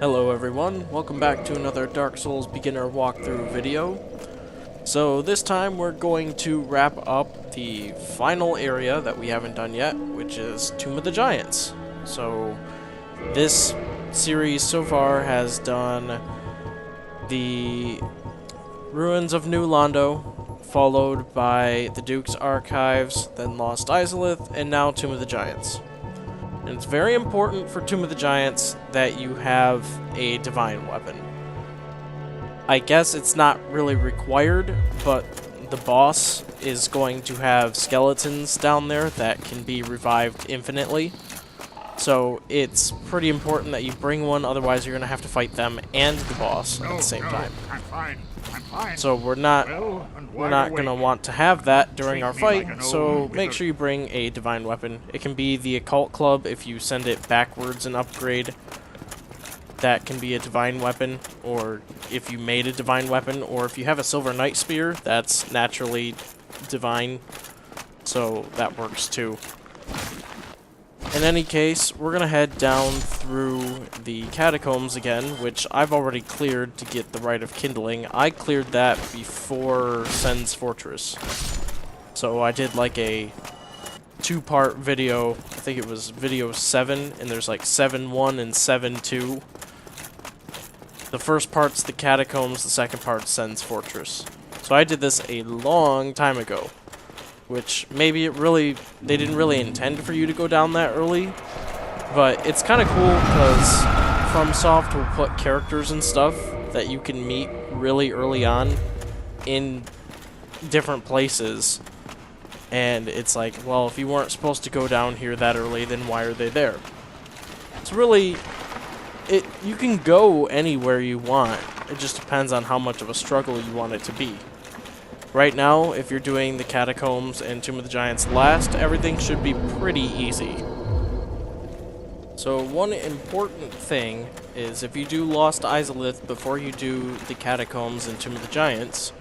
Hello everyone, welcome back to another Dark Souls beginner walkthrough video. So this time we're going to wrap up the final area that we haven't done yet, which is Tomb of the Giants. So this series so far has done the Ruins of New Londo, followed by the Duke's Archives, then Lost Izalith, and now Tomb of the Giants. And it's very important for Tomb of the Giants that you have a divine weapon. I guess it's not really required, but the boss is going to have skeletons down there that can be revived infinitely. So it's pretty important that you bring one, otherwise you're going to have to fight them and the boss at the same time. I'm fine. So we're not going to want to have that during our fight, so make sure you bring a divine weapon. It can be the occult club if you send it backwards and upgrade. That can be a divine weapon, or if you made a divine weapon, or if you have a silver knight spear, that's naturally divine, so that works too. In any case, we're going to head down through the Catacombs again, which I've already cleared to get the Rite of Kindling. I cleared that before Sen's Fortress. So I did like a two-part video. I think it was video 7, and there's like 7.1 and 7.2. The first part's the Catacombs, the second part's Sen's Fortress. So I did this a long time ago. Which maybe they didn't really intend for you to go down that early, but it's kind of cool because FromSoft will put characters and stuff that you can meet really early on in different places, and it's like, well, if you weren't supposed to go down here that early, then why are they there? It's really, you can go anywhere you want, it just depends on how much of a struggle you want it to be. Right now, if you're doing the Catacombs and Tomb of the Giants last, everything should be pretty easy. So one important thing is if you do Lost Izalith before you do the Catacombs and Tomb of the Giants,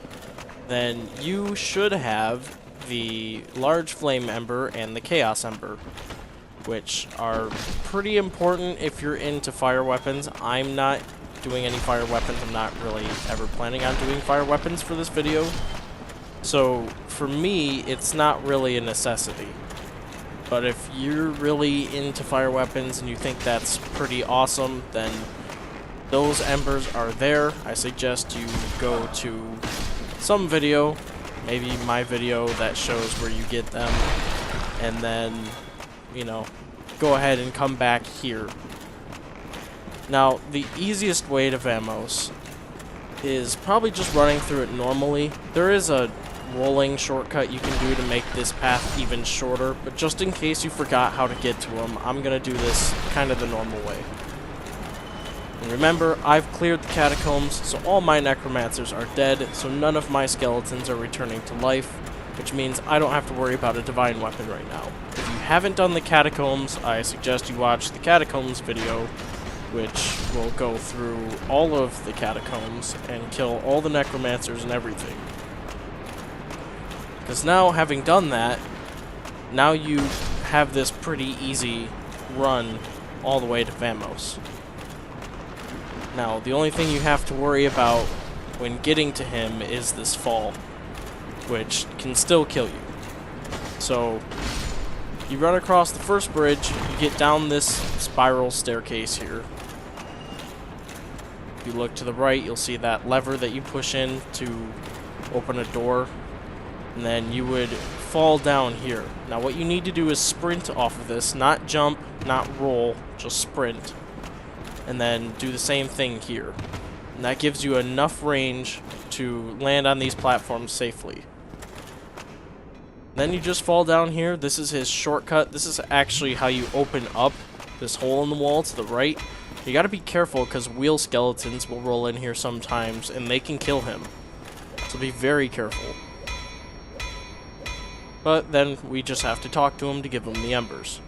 then you should have the Large Flame Ember and the Chaos Ember, which are pretty important if you're into fire weapons. I'm not doing any fire weapons. I'm not really ever planning on doing fire weapons for this video. So, for me, it's not really a necessity. But if you're really into fire weapons and you think that's pretty awesome, then those embers are there. I suggest you go to some video, maybe my video that shows where you get them, and then, you know, go ahead and come back here. Now, the easiest way to Vamos is probably just running through it normally. There is a rolling shortcut you can do to make this path even shorter, but just in case you forgot how to get to them, I'm going to do this kind of the normal way. And remember, I've cleared the Catacombs, so all my necromancers are dead, so none of my skeletons are returning to life, which means I don't have to worry about a divine weapon right now. If you haven't done the Catacombs, I suggest you watch the Catacombs video, which will go through all of the Catacombs and kill all the necromancers and everything. Because now, having done that, now you have this pretty easy run all the way to Vamos. Now, the only thing you have to worry about when getting to him is this fall, which can still kill you. So, you run across the first bridge, you get down this spiral staircase here. If you look to the right, you'll see that lever that you push in to open a door. And then you would fall down here. Now what you need to do is sprint off of this, not jump, not roll, just sprint. And then do the same thing here. And that gives you enough range to land on these platforms safely. Then you just fall down here. This is his shortcut. This is actually how you open up this hole in the wall to the right. You gotta be careful because wheel skeletons will roll in here sometimes and they can kill him. So be very careful. But then we just have to talk to him to give him the embers.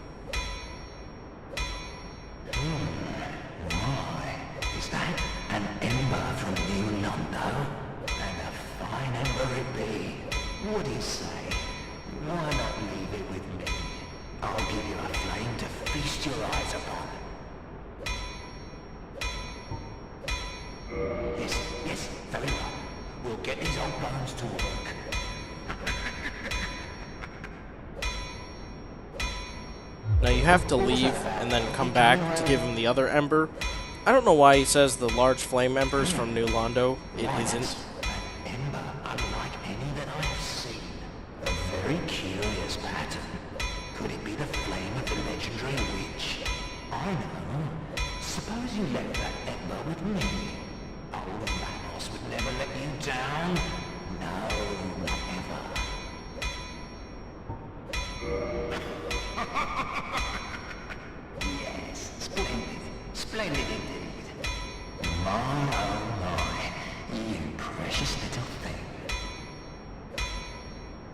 Is that an ember from New Londo? And a fine ember it be. What do you say? Why not leave it with me? I'll give you a flame to feast your eyes upon. goes to work. Now you have to leave and then come back to give him the other ember. I don't know why he says the large flame embers from New Londo. It isn't. An ember unlike any that I have seen. A very curious pattern. Could it be the flame of the legendary witch? I know. Suppose you left that ember with me. Old Manos would never let you down. No, not ever. Yes, splendid. Splendid indeed. My, oh my. You precious little thing.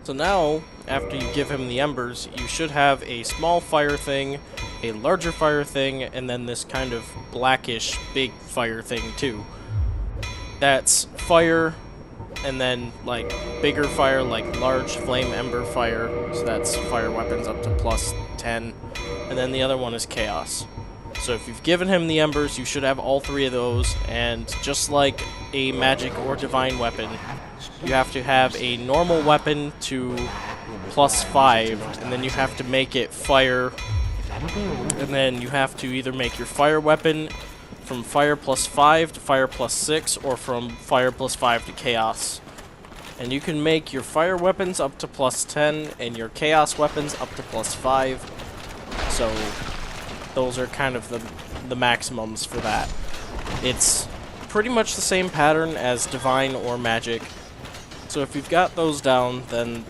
So now, after you give him the embers, you should have a small fire thing, a larger fire thing, and then this kind of blackish big fire thing too. That's fire, and then like bigger fire, like large flame ember fire, so that's fire weapons up to +10, and then the other one is chaos. So if you've given him the embers, you should have all three of those, and just like a magic or divine weapon, you have to have a normal weapon to +5, and then you have to make it fire, and then you have to either make your fire weapon from fire +5 to fire +6, or from fire +5 to chaos. And you can make your fire weapons up to +10, and your chaos weapons up to +5, so those are kind of the maximums for that. It's pretty much the same pattern as divine or magic, so if you've got those down, then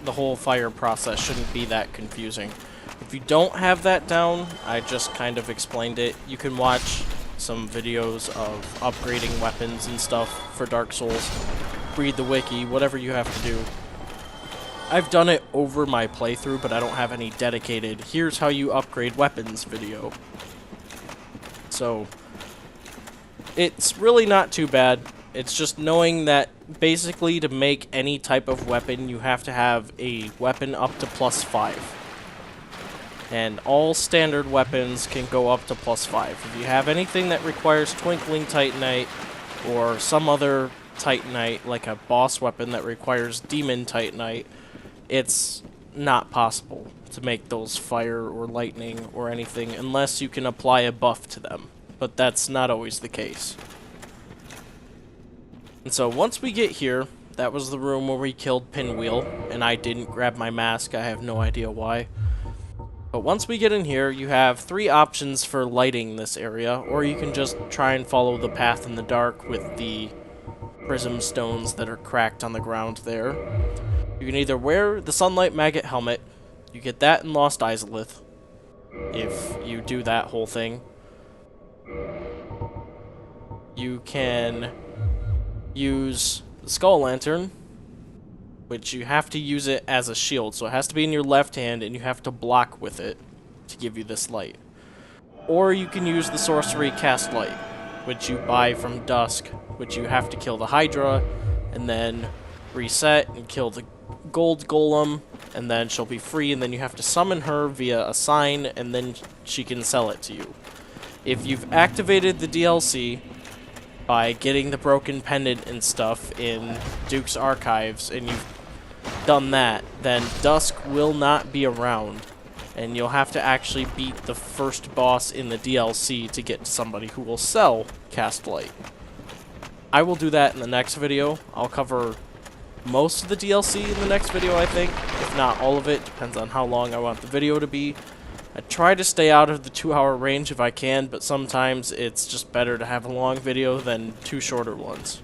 the whole fire process shouldn't be that confusing. If you don't have that down, I just kind of explained it. You can watch some videos of upgrading weapons and stuff for Dark Souls, read the wiki, whatever you have to do. I've done it over my playthrough, but I don't have any dedicated, here's how you upgrade weapons video. So, it's really not too bad. It's just knowing that basically to make any type of weapon, you have to have a weapon up to +5. And all standard weapons can go up to +5. If you have anything that requires Twinkling Titanite, or some other Titanite, like a boss weapon that requires Demon Titanite, it's not possible to make those fire or lightning or anything unless you can apply a buff to them. But that's not always the case. And so once we get here, that was the room where we killed Pinwheel, and I didn't grab my mask, I have no idea why. But once we get in here, you have 3 options for lighting this area, or you can just try and follow the path in the dark with the prism stones that are cracked on the ground there. You can either wear the Sunlight Maggot helmet, you get that in Lost Izalith, if you do that whole thing. You can use the Skull Lantern, which you have to use it as a shield, so it has to be in your left hand and you have to block with it to give you this light. Or you can use the Sorcery Cast Light, which you buy from Dusk, which you have to kill the Hydra, and then reset and kill the Gold Golem, and then she'll be free, and then you have to summon her via a sign, and then she can sell it to you. If you've activated the DLC by getting the broken pendant and stuff in Duke's Archives, and you've done that, then Dusk will not be around, and you'll have to actually beat the first boss in the DLC to get to somebody who will sell Cast Light. I will do that in the next video. I'll cover most of the DLC in the next video, I think. If not all of it, depends on how long I want the video to be. I try to stay out of the 2-hour range if I can, but sometimes it's just better to have a long video than 2 shorter ones.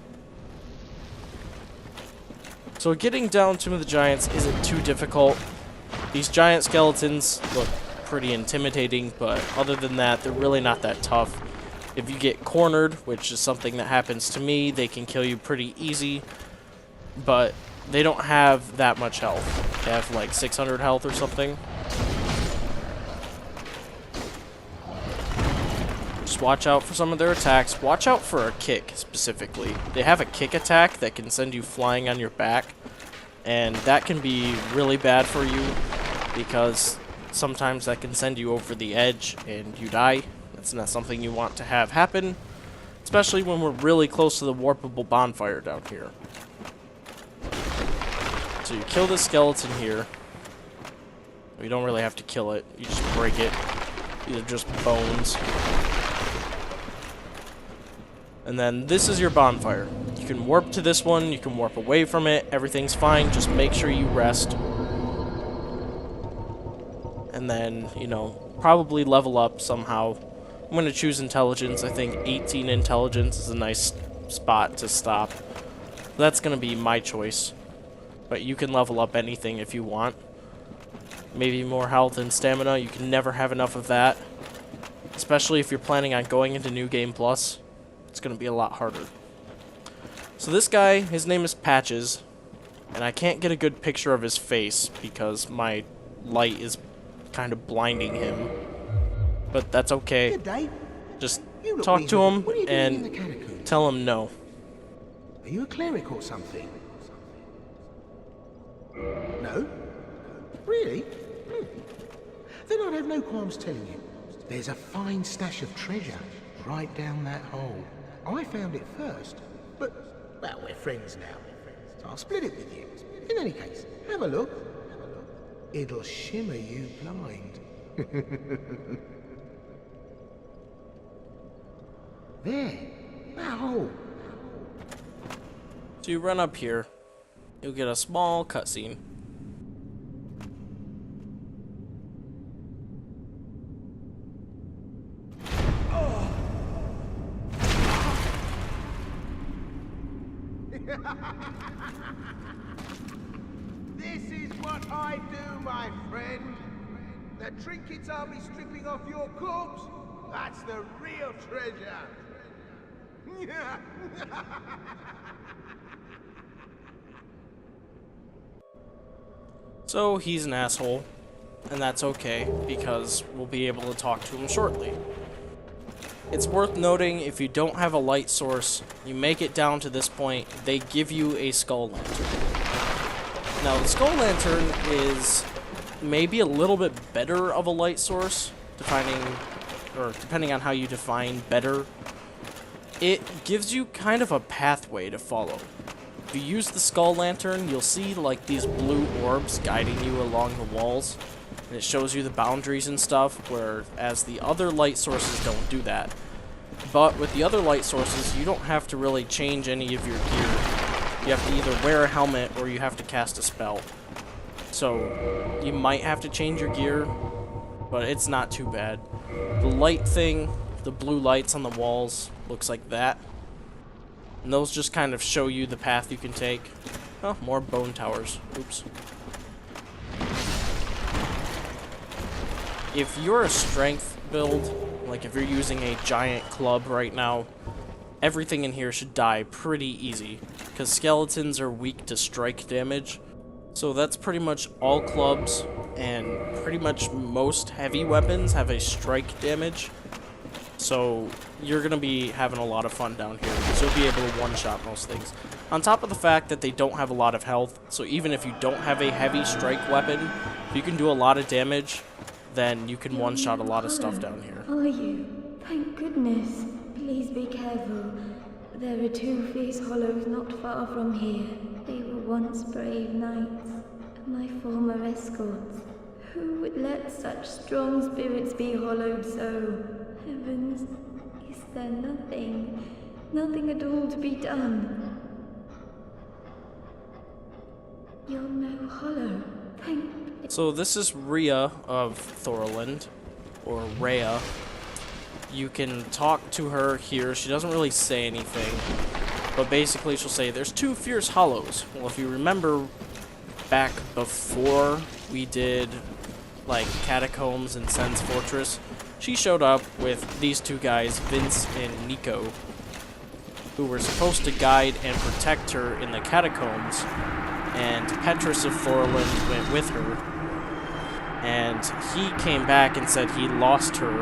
So getting down to the giants isn't too difficult. These giant skeletons look pretty intimidating, but other than that, they're really not that tough. If you get cornered, which is something that happens to me, they can kill you pretty easy, but they don't have that much health. They have like 600 health or something. Just watch out for some of their attacks. Watch out for a kick, specifically. They have a kick attack that can send you flying on your back, and that can be really bad for you, because sometimes that can send you over the edge and you die. That's not something you want to have happen, especially when we're really close to the warpable bonfire down here. So you kill the skeleton here. You don't really have to kill it. You just break it. These are just bones. And then this is your bonfire. You can warp to this one. You can warp away from it. Everything's fine. Just make sure you rest. And then, you know, probably level up somehow. I'm going to choose intelligence. I think 18 intelligence is a nice spot to stop. That's going to be my choice. But you can level up anything if you want. Maybe more health and stamina. You can never have enough of that. Especially if you're planning on going into New Game Plus. It's going to be a lot harder. So this guy, his name is Patches. And I can't get a good picture of his face because my light is kind of blinding him. But that's okay. Just talk to him and tell him no. Are you a cleric or something? No? Really? Then I'd have no qualms telling you. There's a fine stash of treasure right down that hole. I found it first, but, well, we're friends now. So I'll split it with you. In any case, have a look. It'll shimmer you blind. There, that hole. So you run up here. You'll get a small cutscene. This is what I do, my friend. The trinkets I'll be stripping off your corpse, that's the real treasure. So he's an asshole, and that's okay, because we'll be able to talk to him shortly. It's worth noting, if you don't have a light source, you make it down to this point, they give you a skull lantern. Now, the skull lantern is maybe a little bit better of a light source, depending on how you define better. It gives you kind of a pathway to follow. If you use the skull lantern, you'll see like these blue orbs guiding you along the walls. And it shows you the boundaries and stuff, whereas the other light sources don't do that. But with the other light sources, you don't have to really change any of your gear. You have to either wear a helmet or you have to cast a spell. So you might have to change your gear, but it's not too bad. The light thing, the blue lights on the walls, looks like that. And those just kind of show you the path you can take. Oh, more bone towers. Oops. If you're a strength build, like if you're using a giant club right now, everything in here should die pretty easy, because skeletons are weak to strike damage. So that's pretty much all clubs, and pretty much most heavy weapons have a strike damage. So you're going to be having a lot of fun down here, because you'll be able to one-shot most things. On top of the fact that they don't have a lot of health, so even if you don't have a heavy strike weapon, if you can do a lot of damage, then you can one-shot a lot of stuff down here. Are you? Thank goodness. Please be careful. There are two fierce hollows not far from here. They were once brave knights, my former escorts. Who would let such strong spirits be hollowed so? Heavens, is there nothing at all to be done? You're no hollow. Thank. So this is Rhea of Thorland, or Rhea. You can talk to her here. She doesn't really say anything, but basically she'll say, there's two fierce hollows. Well, if you remember back before we did like Catacombs and Sen's Fortress, she showed up with these two guys, Vince and Nico, who were supposed to guide and protect her in the Catacombs, and Petrus of Thorland went with her, and he came back and said he lost her,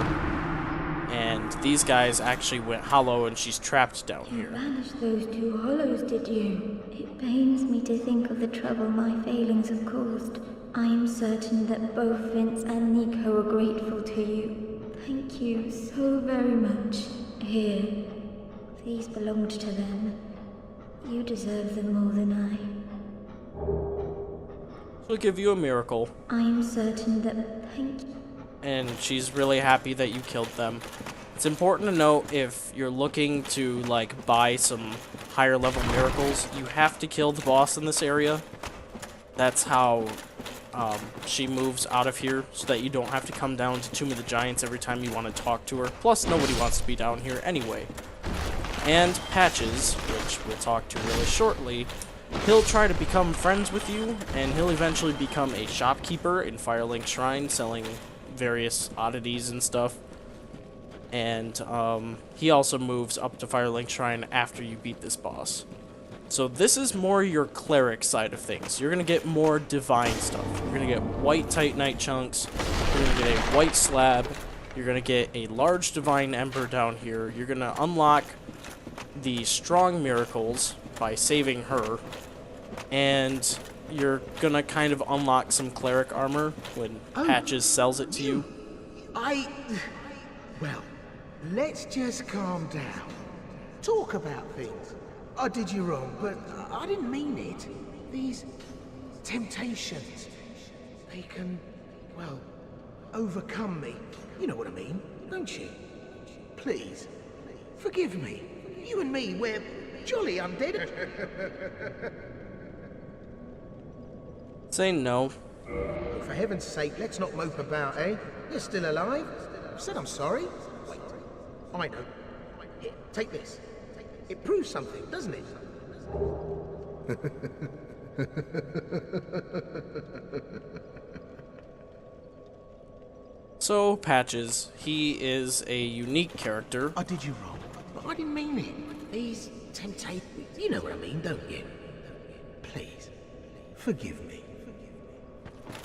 and these guys actually went hollow and she's trapped down here. You banished those two hollows, did you? It pains me to think of the trouble my failings have caused. I am certain that both Vince and Nico are grateful to you. Thank you so very much. Here, these belonged to them. You deserve them more than I. she'll give you a miracle. I am certain that... Thank you. And she's really happy that you killed them. It's important to note, if you're looking to like buy some higher level miracles, you have to kill the boss in this area. That's how she moves out of here, so that you don't have to come down to Tomb of the Giants every time you want to talk to her. Plus, nobody wants to be down here anyway. And Patches, which we'll talk to really shortly, he'll try to become friends with you, and he'll eventually become a shopkeeper in Firelink Shrine, selling various oddities and stuff. And he also moves up to Firelink Shrine after you beat this boss. So this is more your cleric side of things. You're going to get more divine stuff. You're going to get white titanite chunks. You're going to get a white slab. You're going to get a large divine ember down here. You're going to unlock the strong miracles by saving her. And you're going to kind of unlock some cleric armor when Patches sells it to you. Well, let's just calm down. Talk about things. I did you wrong, but I didn't mean it. These temptations, they can, well, overcome me. You know what I mean, don't you? Please, forgive me. You and me, we're jolly undead. Say no. Oh, for heaven's sake, let's not mope about, eh? You're still alive? I've said I'm sorry. Wait, I know. Here, take this. It proves something, doesn't it? So, Patches, he is a unique character. I did you wrong, but I didn't mean it. These temptations, you know what I mean, don't you? Please, forgive me.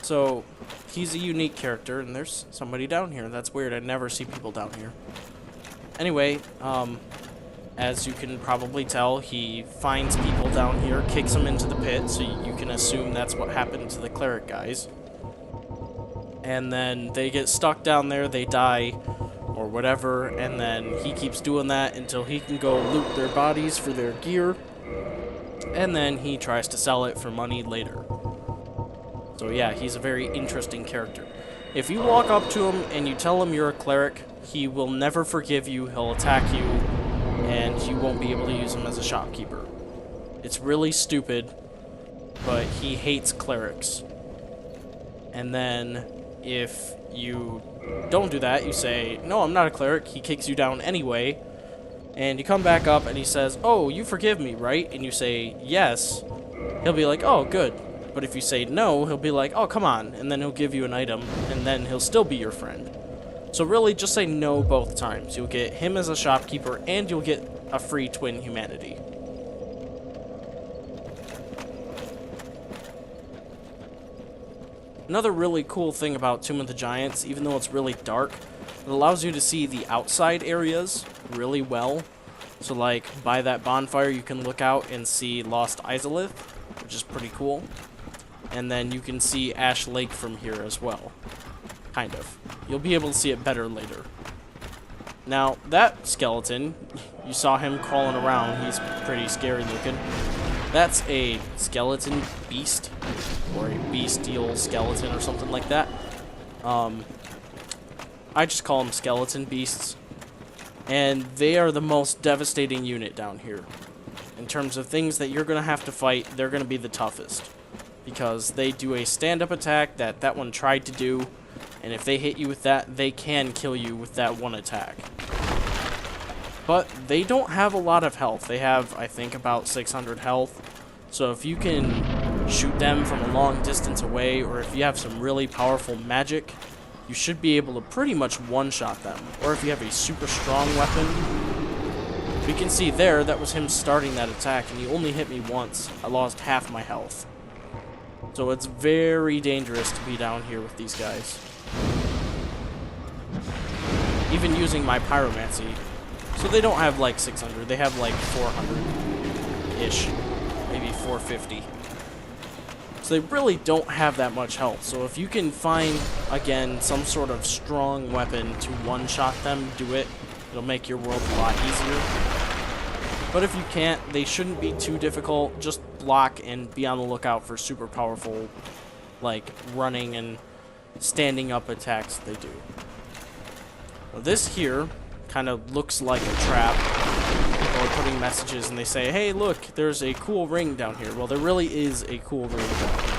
So, he's a unique character, and there's somebody down here. That's weird, I never see people down here. Anyway, as you can probably tell, he finds people down here, kicks them into the pit, so you can assume that's what happened to the cleric guys. And then they get stuck down there, they die, or whatever, and then he keeps doing that until he can go loot their bodies for their gear, and then he tries to sell it for money later. So yeah, he's a very interesting character. If you walk up to him and you tell him you're a cleric, he will never forgive you, he'll attack you, and you won't be able to use him as a shopkeeper. It's really stupid, but he hates clerics. And then, if you don't do that, you say, no, I'm not a cleric, he kicks you down anyway, and you come back up and he says, oh, you forgive me, right? And you say, yes. He'll be like, oh, good. But if you say no, he'll be like, oh, come on, and then he'll give you an item, and then he'll still be your friend. So really, just say no both times. You'll get him as a shopkeeper, and you'll get a free twin humanity. Another really cool thing about Tomb of the Giants, even though it's really dark, it allows you to see the outside areas really well. So like, by that bonfire, you can look out and see Lost Izalith, which is pretty cool. And then you can see Ash Lake from here as well. Kind of. You'll be able to see it better later. Now, that skeleton, you saw him crawling around. He's pretty scary looking. That's a skeleton beast, or a bestial skeleton or something like that. I just call them skeleton beasts. And they are the most devastating unit down here. In terms of things that you're going to have to fight, they're going to be the toughest. Because they do a stand-up attack that one tried to do. And if they hit you with that, they can kill you with that one attack. But they don't have a lot of health. They have, I think, about 600 health. So if you can shoot them from a long distance away, or if you have some really powerful magic, you should be able to pretty much one-shot them. Or if you have a super strong weapon. We can see there, that was him starting that attack, and he only hit me once. I lost half my health. So it's very dangerous to be down here with these guys. Even using my pyromancy. So they don't have like 600, they have like 400-ish. Maybe 450. So they really don't have that much health. So if you can find, again, some sort of strong weapon to one-shot them, do it. It'll make your world a lot easier. But if you can't, they shouldn't be too difficult. Just block and be on the lookout for super powerful like running and standing up attacks they do. Now this here kind of looks like a trap. People are putting messages and they say, hey look, there's a cool ring down here. Well, there really is a cool ring down here.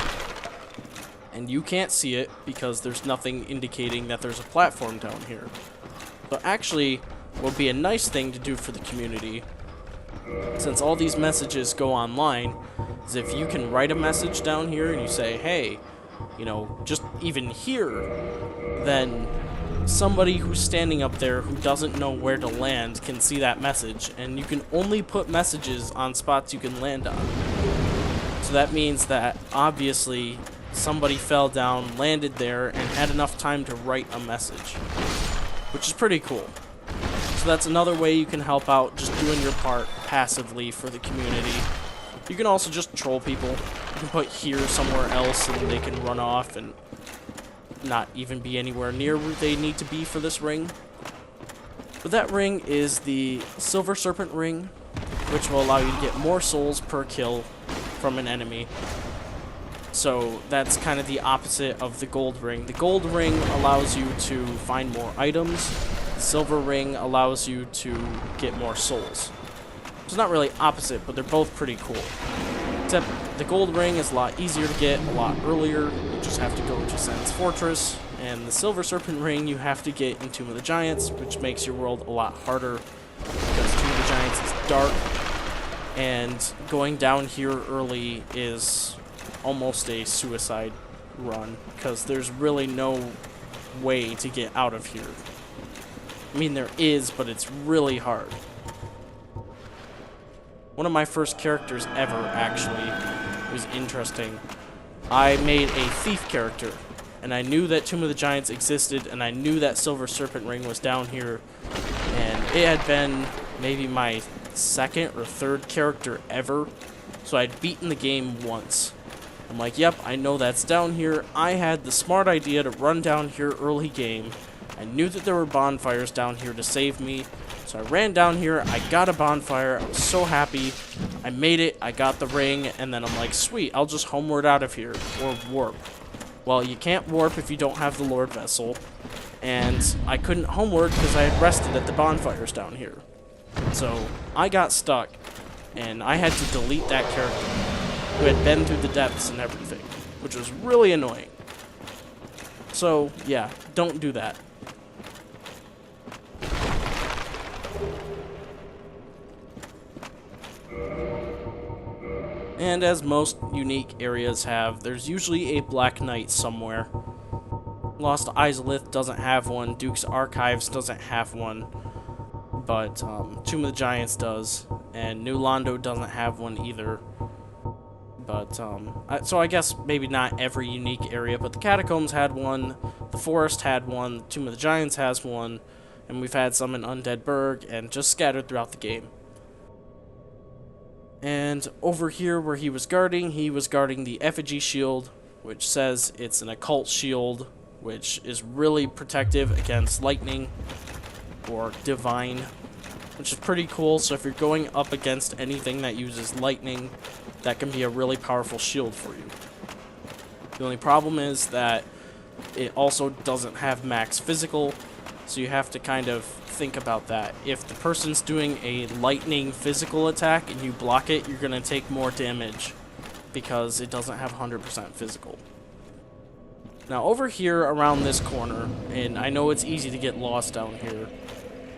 And you can't see it because there's nothing indicating that there's a platform down here. But actually, what would be a nice thing to do for the community, since all these messages go online, is if you can write a message down here and you say, hey, you know, just even here, then somebody who's standing up there who doesn't know where to land can see that message, and you can only put messages on spots you can land on. So that means that, obviously, somebody fell down, landed there, and had enough time to write a message, which is pretty cool. So that's another way you can help out, just doing your part passively for the community. You can also just troll people. You can put here somewhere else and they can run off and not even be anywhere near where they need to be for this ring. But that ring is the Silver Serpent ring, which will allow you to get more souls per kill from an enemy. So that's kind of the opposite of the gold ring. The gold ring allows you to find more items. The silver ring allows you to get more souls. It's not really opposite, but they're both pretty cool. Except the gold ring is a lot easier to get a lot earlier. You just have to go to Sen's Fortress. And the Silver Serpent ring you have to get in Tomb of the Giants, which makes your world a lot harder because Tomb of the Giants is dark. And going down here early is almost a suicide run because there's really no way to get out of here. I mean, there is, but it's really hard. One of my first characters ever, actually, was interesting. I made a thief character, and I knew that Tomb of the Giants existed, and I knew that Silver Serpent ring was down here, and it had been maybe my second or third character ever, so I'd beaten the game once. I'm like, yep, I know that's down here. I had the smart idea to run down here early game. I knew that there were bonfires down here to save me. So I ran down here, I got a bonfire, I was so happy. I made it, I got the ring, and then I'm like, sweet, I'll just homeward out of here, or warp. Well, you can't warp if you don't have the Lord Vessel. And I couldn't homeward because I had rested at the bonfires down here. So I got stuck, and I had to delete that character, who had been through the depths and everything, which was really annoying. So, yeah, don't do that. And as most unique areas have, there's usually a Black Knight somewhere. Lost Izalith doesn't have one, Duke's Archives doesn't have one, but Tomb of the Giants does, and New Londo doesn't have one either. But, so I guess maybe not every unique area, but the Catacombs had one, the Forest had one, Tomb of the Giants has one, and we've had some in Undead Burg, and just scattered throughout the game. And over here where he was guarding the effigy shield, which says it's an occult shield, which is really protective against lightning, or divine, which is pretty cool. So if you're going up against anything that uses lightning, that can be a really powerful shield for you. The only problem is that it also doesn't have max physical, so you have to kind of think about that. If the person's doing a lightning physical attack and you block it, you're going to take more damage because it doesn't have 100% physical. Now over here around this corner, and I know it's easy to get lost down here,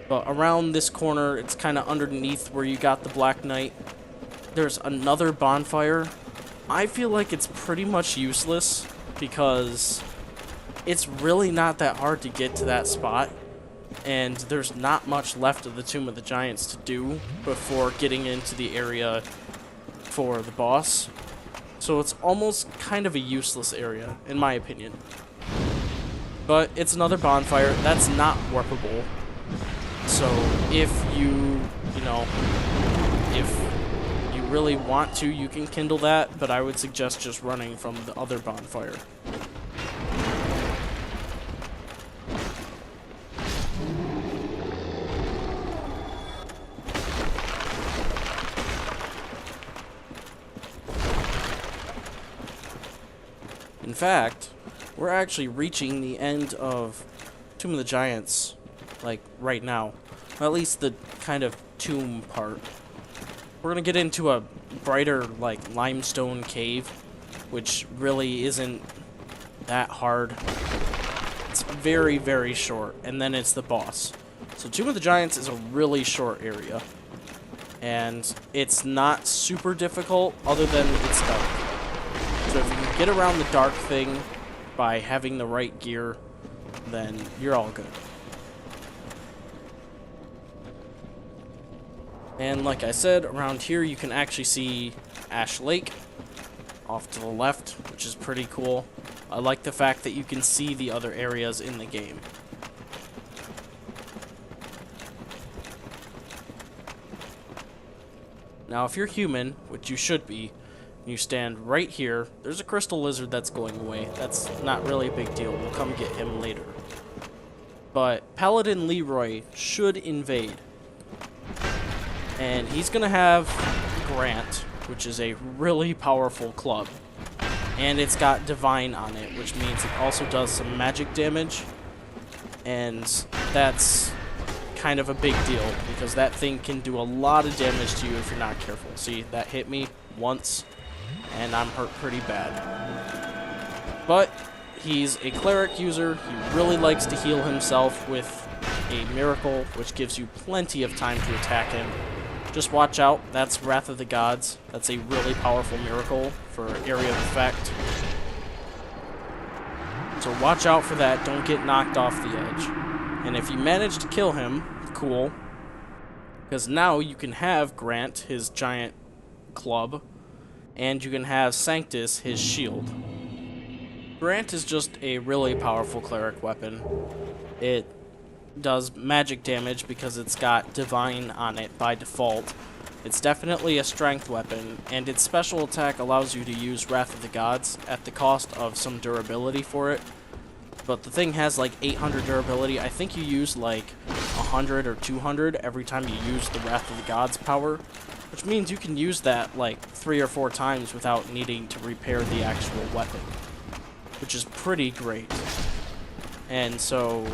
but around this corner, it's kind of underneath where you got the Black Knight, there's another bonfire. I feel like it's pretty much useless because it's really not that hard to get to that spot, and there's not much left of the Tomb of the Giants to do before getting into the area for the boss. So it's almost kind of a useless area, in my opinion. But it's another bonfire that's not warpable. So if if you really want to, you can kindle that, but I would suggest just running from the other bonfire. In fact, we're actually reaching the end of Tomb of the Giants, like, right now. Or at least the kind of tomb part. We're gonna get into a brighter, like, limestone cave, which really isn't that hard. It's very, very short, and then it's the boss. So Tomb of the Giants is a really short area, and it's not super difficult other than it's dark. So if you can get around the dark thing by having the right gear, then you're all good. And like I said, around here you can actually see Ash Lake off to the left, which is pretty cool. I like the fact that you can see the other areas in the game. Now, if you're human, which you should be, you stand right here, there's a crystal lizard that's going away. That's not really a big deal. We'll come get him later. But Paladin Leroy should invade. And he's going to have Grant, which is a really powerful club. And it's got Divine on it, which means it also does some magic damage. And that's kind of a big deal, because that thing can do a lot of damage to you if you're not careful. See, that hit me once, and I'm hurt pretty bad. But he's a cleric user. He really likes to heal himself with a miracle, which gives you plenty of time to attack him. Just watch out, that's Wrath of the Gods. That's a really powerful miracle for area of effect. So watch out for that, don't get knocked off the edge. And if you manage to kill him, cool. Because now you can have Grant, his giant club, and you can have Sanctus, his shield. Grant is just a really powerful cleric weapon. It does magic damage because it's got Divine on it by default. It's definitely a strength weapon, and its special attack allows you to use Wrath of the Gods at the cost of some durability for it. But the thing has like 800 durability. I think you use like 100 or 200 every time you use the Wrath of the Gods power, which means you can use that like 3 or 4 times without needing to repair the actual weapon, which is pretty great. And so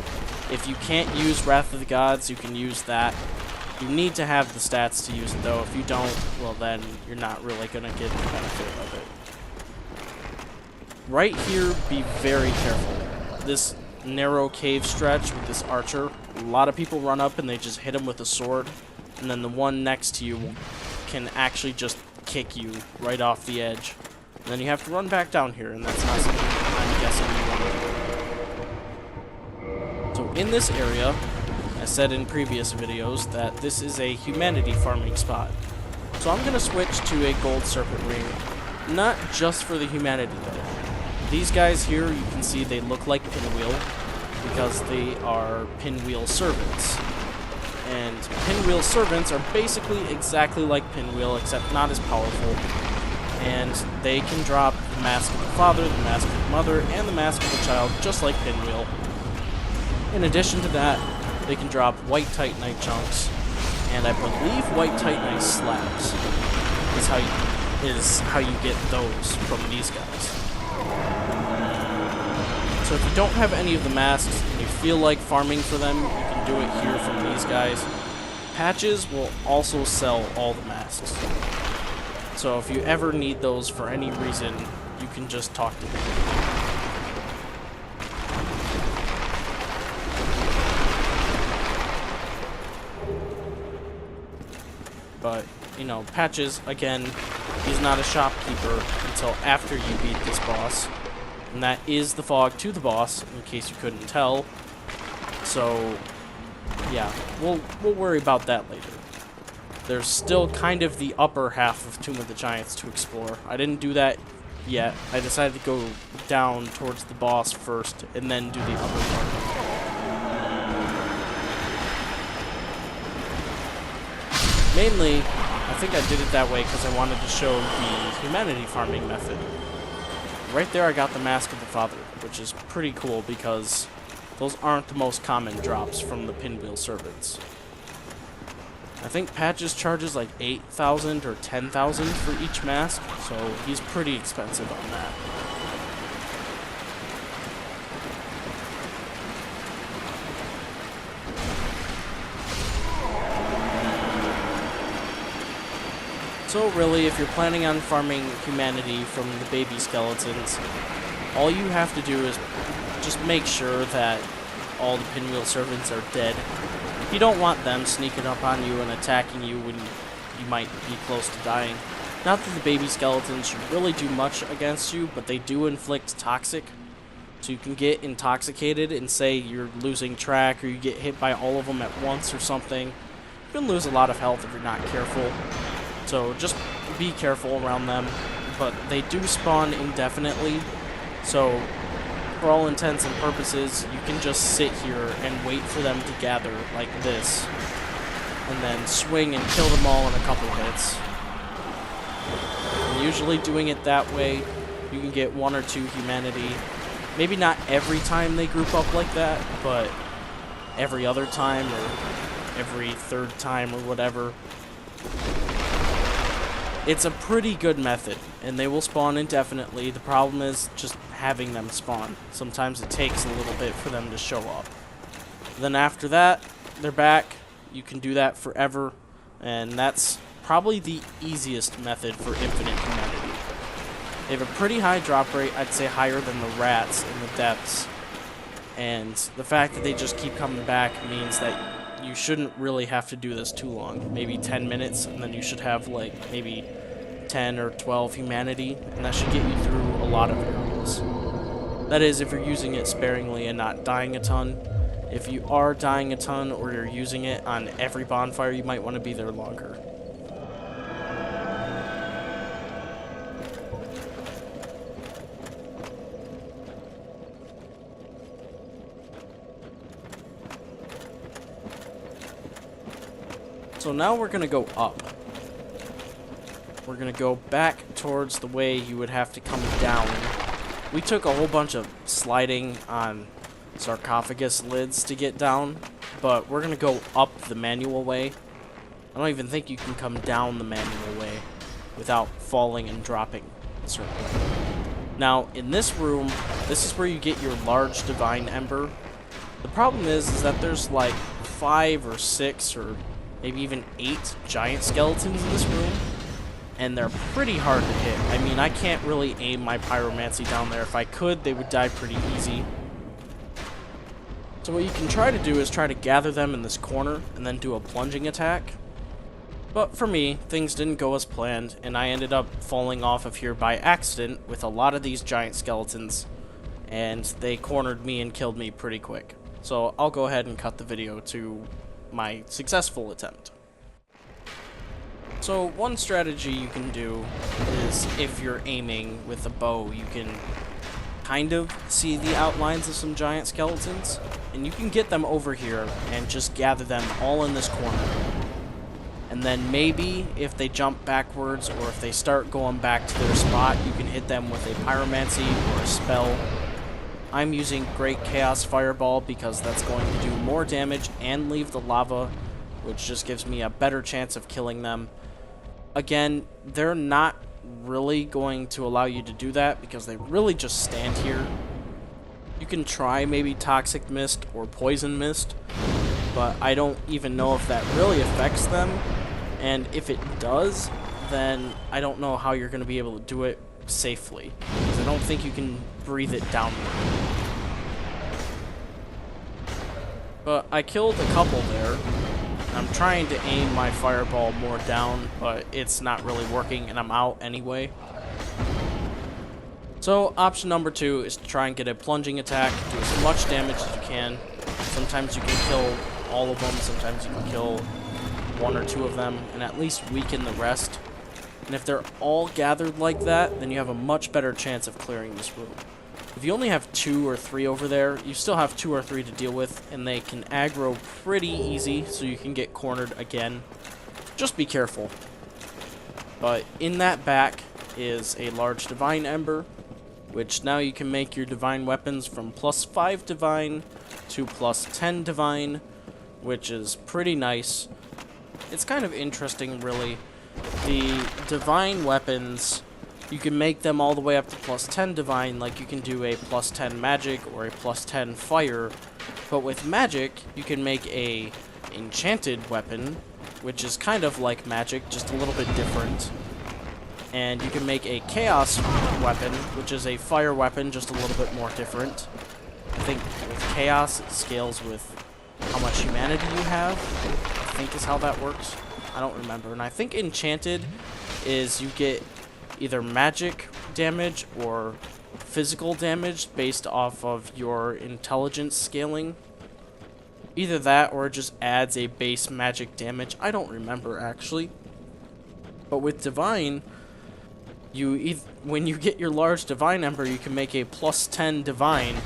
if you can't use Wrath of the Gods, you can use that. You need to have the stats to use it though. If you don't, well then you're not really going to get the benefit of it. Right here, be very careful. This narrow cave stretch with this archer, a lot of people run up and they just hit him with a sword, and then the one next to you can actually just kick you right off the edge. And then you have to run back down here, and that's not something I'm guessing you want to do. So in this area, I said in previous videos that this is a humanity farming spot. So I'm going to switch to a gold serpent ring, not just for the humanity though. These guys here, you can see they look like Pinwheel because they are Pinwheel servants. And Pinwheel servants are basically exactly like Pinwheel, except not as powerful. And they can drop the Mask of the Father, the Mask of the Mother, and the Mask of the Child, just like Pinwheel. In addition to that, they can drop White Titanite chunks, and I believe White Titanite slabs is how you get those from these guys. So if you don't have any of the masks and you feel like farming for them, you can do it here from these guys. Patches will also sell all the masks. So if you ever need those for any reason, you can just talk to them. But, you know, Patches, again, he's not a shopkeeper until after you beat this boss. And that is the fog to the boss, in case you couldn't tell. So, yeah, we'll worry about that later. There's still kind of the upper half of Tomb of the Giants to explore. I didn't do that yet. I decided to go down towards the boss first, and then do the upper part. Mainly, I think I did it that way because I wanted to show the humanity farming method. Right there I got the Mask of the Father, which is pretty cool because those aren't the most common drops from the Pinwheel servants. I think Patches charges like 8,000 or 10,000 for each mask, so he's pretty expensive on that. So really, if you're planning on farming humanity from the baby skeletons, all you have to do is just make sure that all the Pinwheel servants are dead. You don't want them sneaking up on you and attacking you when you might be close to dying. Not that the baby skeletons should really do much against you, but they do inflict toxic. So you can get intoxicated and say you're losing track, or you get hit by all of them at once or something. You can lose a lot of health if you're not careful. So just be careful around them. But they do spawn indefinitely. So for all intents and purposes, you can just sit here and wait for them to gather like this. And then swing and kill them all in a couple hits. And usually doing it that way, you can get 1 or 2 humanity. Maybe not every time they group up like that, but every other time or every third time or whatever. It's a pretty good method, and they will spawn indefinitely. The problem is just having them spawn. Sometimes it takes a little bit for them to show up. Then after that, they're back. You can do that forever, and that's probably the easiest method for infinite humanity. They have a pretty high drop rate, I'd say higher than the rats in the depths. And the fact that they just keep coming back means that you shouldn't really have to do this too long. Maybe 10 minutes, and then you should have like maybe 10 or 12 humanity, and that should get you through a lot of areas. That is, if you're using it sparingly and not dying a ton. If you are dying a ton, or you're using it on every bonfire, you might want to be there longer. So now we're going to go up. We're going to go back towards the way you would have to come down. We took a whole bunch of sliding on sarcophagus lids to get down, but we're going to go up the manual way. I don't even think you can come down the manual way without falling and dropping a certain way. Now, in this room, this is where you get your large divine ember. The problem is that there's like 5 or 6 or maybe even 8 giant skeletons in this room, and they're pretty hard to hit. I mean, I can't really aim my pyromancy down there. If I could, they would die pretty easy. So what you can try to do is try to gather them in this corner and then do a plunging attack. But for me, things didn't go as planned, and I ended up falling off of here by accident with a lot of these giant skeletons, and they cornered me and killed me pretty quick. So I'll go ahead and cut the video to my successful attempt. So one strategy you can do is, if you're aiming with a bow, you can kind of see the outlines of some giant skeletons, and you can get them over here and just gather them all in this corner. And then maybe if they jump backwards, or if they start going back to their spot, you can hit them with a pyromancy or a spell. I'm using Great Chaos Fireball because that's going to do more damage and leave the lava, which just gives me a better chance of killing them. Again, they're not really going to allow you to do that because they really just stand here. You can try maybe Toxic Mist or Poison Mist, but I don't even know if that really affects them. And if it does, then I don't know how you're going to be able to do it safely, because I don't think you can breathe it downward. But I killed a couple there. I'm trying to aim my fireball more down, but it's not really working, and I'm out anyway. So option number 2 is to try and get a plunging attack, do as much damage as you can. Sometimes you can kill all of them, sometimes you can kill 1 or 2 of them, and at least weaken the rest. And if they're all gathered like that, then you have a much better chance of clearing this room. If you only have 2 or 3 over there, you still have 2 or 3 to deal with, and they can aggro pretty easy, so you can get cornered again. Just be careful. But in that back is a large divine ember, which now you can make your divine weapons from +5 divine to +10 divine, which is pretty nice. It's kind of interesting, really. The divine weapons, you can make them all the way up to +10 divine, like you can do a +10 magic or a +10 fire, but with magic, you can make a enchanted weapon which is kind of like magic, just a little bit different. And you can make a chaos weapon, which is a fire weapon, just a little bit more different. I think with chaos, it scales with how much humanity you have, I think is how that works. I don't remember. And I think enchanted is you get either magic damage or physical damage based off of your intelligence scaling. Either that or it just adds a base magic damage. I don't remember actually. But with divine, when you get your large divine ember, you can make a +10 divine,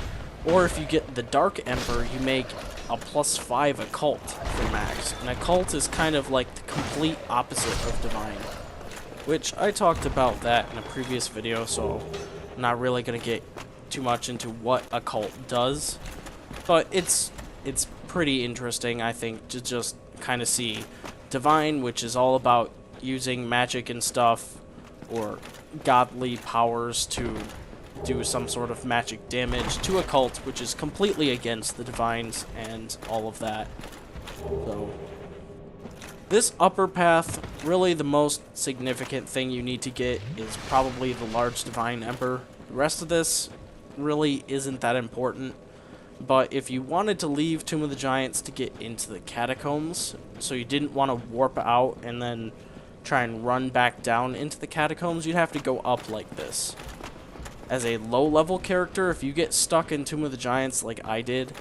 or if you get the dark ember, you make a +5 occult for max. And occult is kind of like the complete opposite of divine, which I talked about that in a previous video, so I'm not really going to get too much into what occult does, but it's pretty interesting, I think, to just kind of see divine, which is all about using magic and stuff, or godly powers to do some sort of magic damage, to occult, which is completely against the divines and all of that. So this upper path, really the most significant thing you need to get is probably the large divine ember. The rest of this really isn't that important, but if you wanted to leave Tomb of the Giants to get into the Catacombs, so you didn't want to warp out and then try and run back down into the Catacombs, you'd have to go up like this. As a low-level character, if you get stuck in Tomb of the Giants like I did,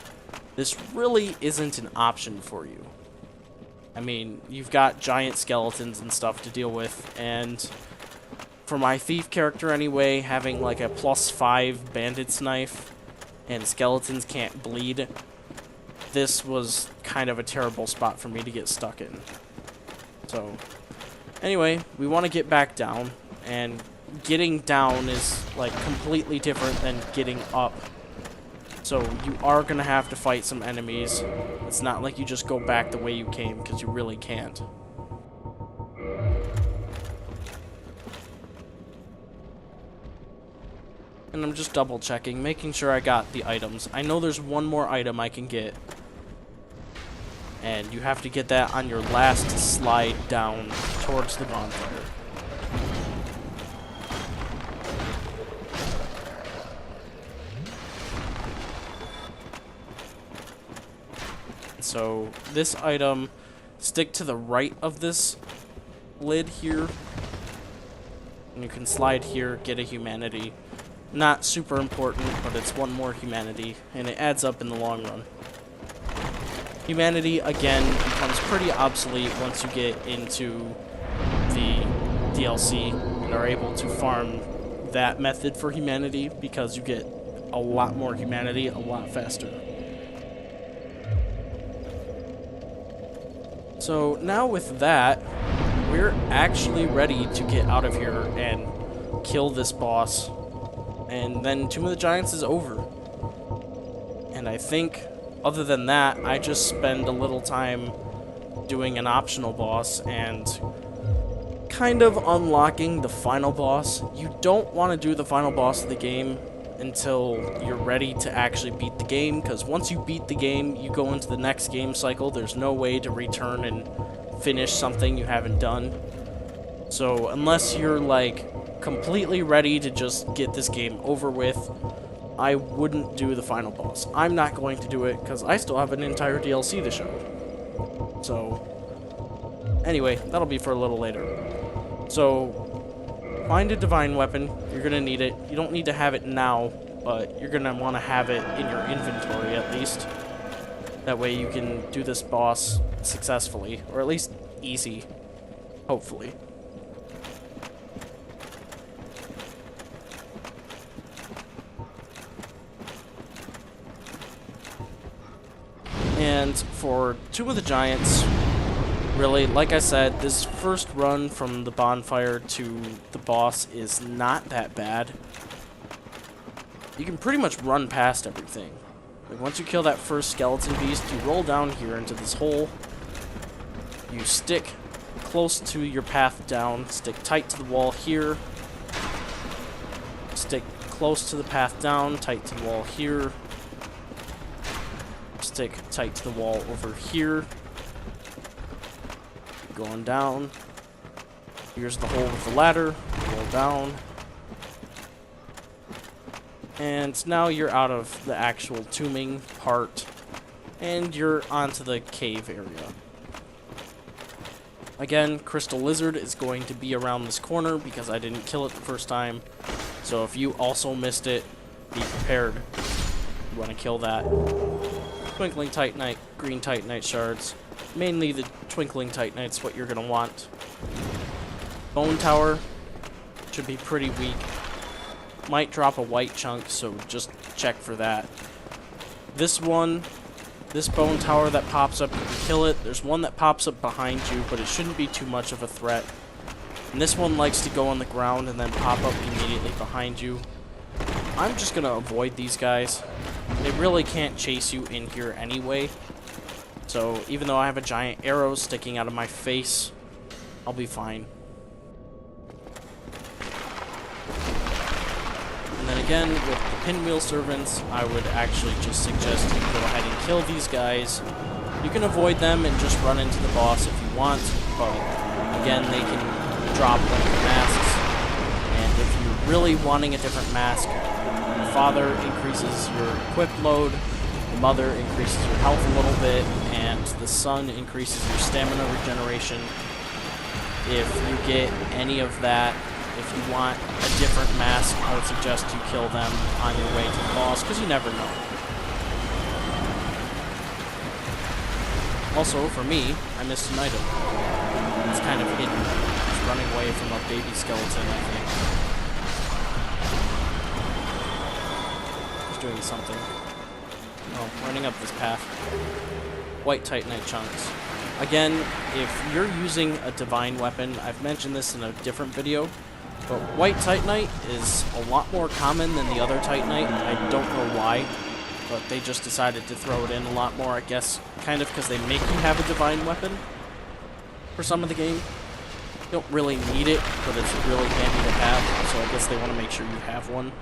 this really isn't an option for you. I mean, you've got giant skeletons and stuff to deal with, and for my thief character anyway, having like a +5 bandit's knife and skeletons can't bleed, this was kind of a terrible spot for me to get stuck in. So anyway, we want to get back down, and getting down is like completely different than getting up. So you are going to have to fight some enemies. It's not like you just go back the way you came, because you really can't. And I'm just double checking, making sure I got the items. I know there's one more item I can get, and you have to get that on your last slide down towards the bonfire. So this item, stick to the right of this lid here, and you can slide here, get a humanity. Not super important, but it's one more humanity, and it adds up in the long run. Humanity, again, becomes pretty obsolete once you get into the DLC and are able to farm that method for humanity, because you get a lot more humanity a lot faster. So now with that, we're actually ready to get out of here and kill this boss, and then Tomb of the Giants is over. And I think, other than that, I just spend a little time doing an optional boss and kind of unlocking the final boss. You don't want to do the final boss of the game until you're ready to actually beat the game, because once you beat the game, you go into the next game cycle. There's no way to return and finish something you haven't done. So unless you're like completely ready to just get this game over with, I wouldn't do the final boss. I'm not going to do it because I still have an entire DLC to show. So anyway, that'll be for a little later. So find a divine weapon. You're going to need it. You don't need to have it now, but you're going to want to have it in your inventory at least. That way you can do this boss successfully, or at least easy, hopefully. And for Tomb of the Giants, really, like I said, this first run from the bonfire to the boss is not that bad. You can pretty much run past everything. Like once you kill that first skeleton beast, you roll down here into this hole. You stick close to your path down, stick tight to the wall here. Stick close to the path down, tight to the wall here. Stick tight to the wall over here. going down. Here's the hole with the ladder. Roll down. And now you're out of the actual tombing part, and you're onto the cave area. Again, Crystal Lizard is going to be around this corner because I didn't kill it the first time. So if you also missed it, be prepared. You want to kill that. Twinkling Titanite, green Titanite shards. Mainly the Twinkling Titanite's what you're going to want. Bone Tower should be pretty weak. Might drop a white chunk, so just check for that. This one, this Bone Tower that pops up, you can kill it. There's one that pops up behind you, but it shouldn't be too much of a threat. And this one likes to go on the ground and then pop up immediately behind you. I'm just going to avoid these guys. They really can't chase you in here anyway. So even though I have a giant arrow sticking out of my face, I'll be fine. And then again, with the Pinwheel servants, I would actually just suggest you go ahead and kill these guys. You can avoid them and just run into the boss if you want, but again, they can drop one of the masks. And if you're really wanting a different mask, the Father increases your equip load, the Mother increases your health a little bit, and the Son increases your stamina regeneration. If you get any of that, if you want a different mask, I would suggest you kill them on your way to the boss, because you never know. Also, for me, I missed an item. It's kind of hidden. It's running away from a baby skeleton, I think. It's doing something. Oh, running up this path. White Titanite chunks. Again, if you're using a divine weapon, I've mentioned this in a different video, but white Titanite is a lot more common than the other Titanite. I don't know why, but they just decided to throw it in a lot more, I guess, kind of because they make you have a divine weapon for some of the game. You don't really need it, but it's really handy to have, so I guess they want to make sure you have one.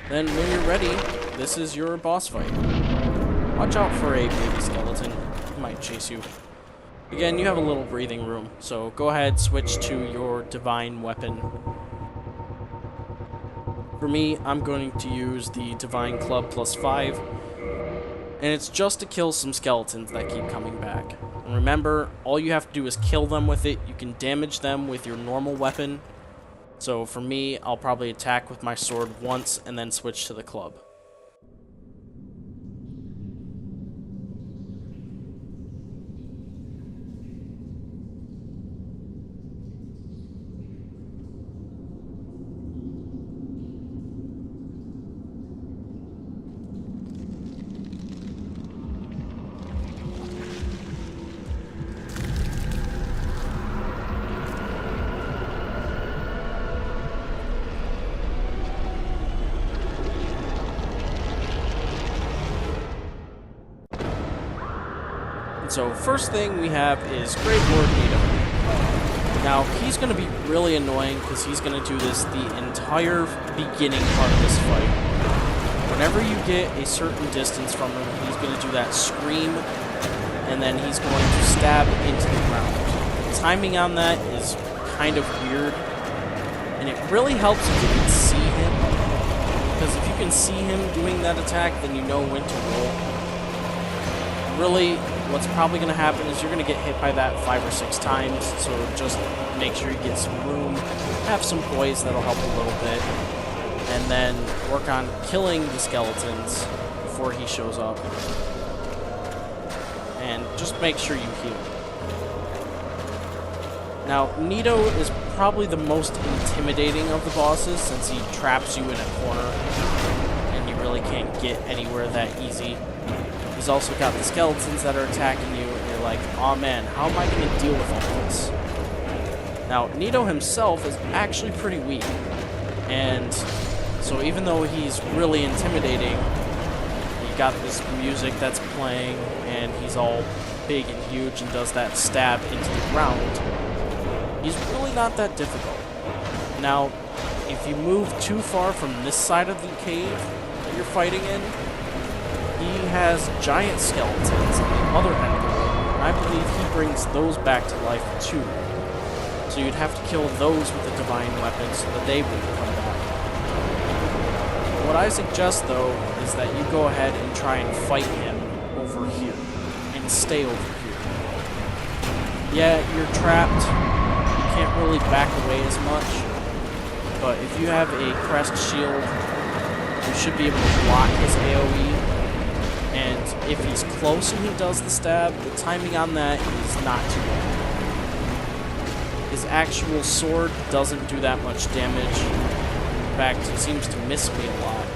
Then when you're ready, this is your boss fight. Watch out for a baby skeleton. It might chase you. Again, you have a little breathing room, so go ahead, switch to your divine weapon. For me, I'm going to use the Divine Club +5, and it's just to kill some skeletons that keep coming back. And remember, all you have to do is kill them with it. You can damage them with your normal weapon. So for me, I'll probably attack with my sword once and then switch to the club. So first thing we have is Gravelord Nido. Now he's going to be really annoying because he's going to do this the entire beginning part of this fight. Whenever you get a certain distance from him, he's going to do that scream, and then he's going to stab into the ground. The timing on that is kind of weird, and it really helps if you can see him, because if you can see him doing that attack, then you know when to roll. Really, what's probably going to happen is you're going to get hit by that 5 or 6 times, so just make sure you get some room, have some poise that'll help a little bit, and then work on killing the skeletons before he shows up. And just make sure you heal. Now, Nido is probably the most intimidating of the bosses since he traps you in a corner, and you really can't get anywhere that easy. He's also got the skeletons that are attacking you, and you're like, oh man, how am I going to deal with all this? Now, Nido himself is actually pretty weak, and so even though he's really intimidating, you got this music that's playing, and he's all big and huge and does that stab into the ground, he's really not that difficult. Now, if you move too far from this side of the cave that you're fighting in, he has giant skeletons on the other end of the room, and I believe he brings those back to life too. So you'd have to kill those with a divine weapon so that they wouldn't come back. What I suggest, though, is that you go ahead and try and fight him over here, and stay over here. Yeah, you're trapped. You can't really back away as much, but if you have a crest shield, you should be able to block his AoE, and if he's close and he does the stab, the timing on that is not too bad. His actual sword doesn't do that much damage. In fact, he seems to miss me a lot.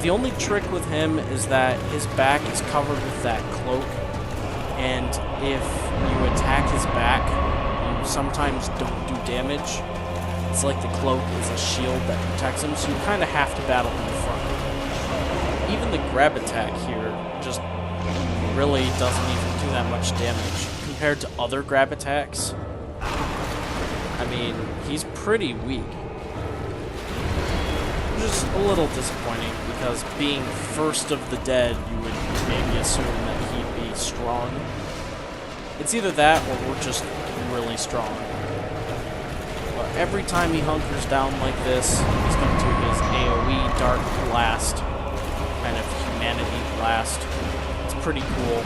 The only trick with him is that his back is covered with that cloak, and if you attack his back, you sometimes don't do damage. It's like the cloak is a shield that protects him, so you kind of have to battle in the front. Even the grab attack here just really doesn't even do that much damage compared to other grab attacks. I mean, he's pretty weak. Which is a little disappointing, because being first of the dead, you would maybe assume that he'd be strong. It's either that, or we're just really strong. But every time he hunkers down like this, he's going to do his AoE Dark Blast, kind of humanity blast. It's pretty cool.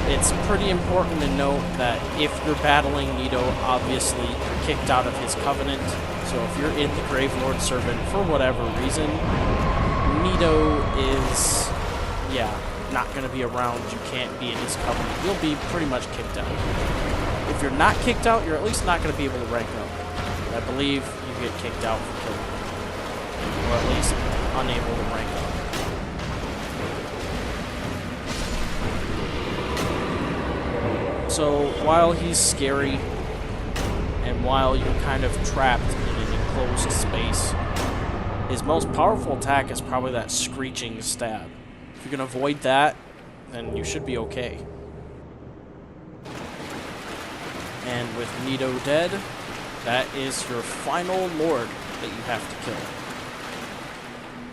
It's pretty important to note that if you're battling Nito, obviously you're kicked out of his covenant. So if you're in the Gravelord servant for whatever reason, Nito is, not going to be around. You can't be in his covenant. You'll be pretty much kicked out. If you're not kicked out, you're at least not going to be able to rank up. I believe you get kicked out for killing him. Or at least unable to rank up. So while he's scary, and while you're kind of trapped in an enclosed space, his most powerful attack is probably that screeching stab. If you can avoid that, then you should be okay. And with Nito dead, that is your final lord that you have to kill.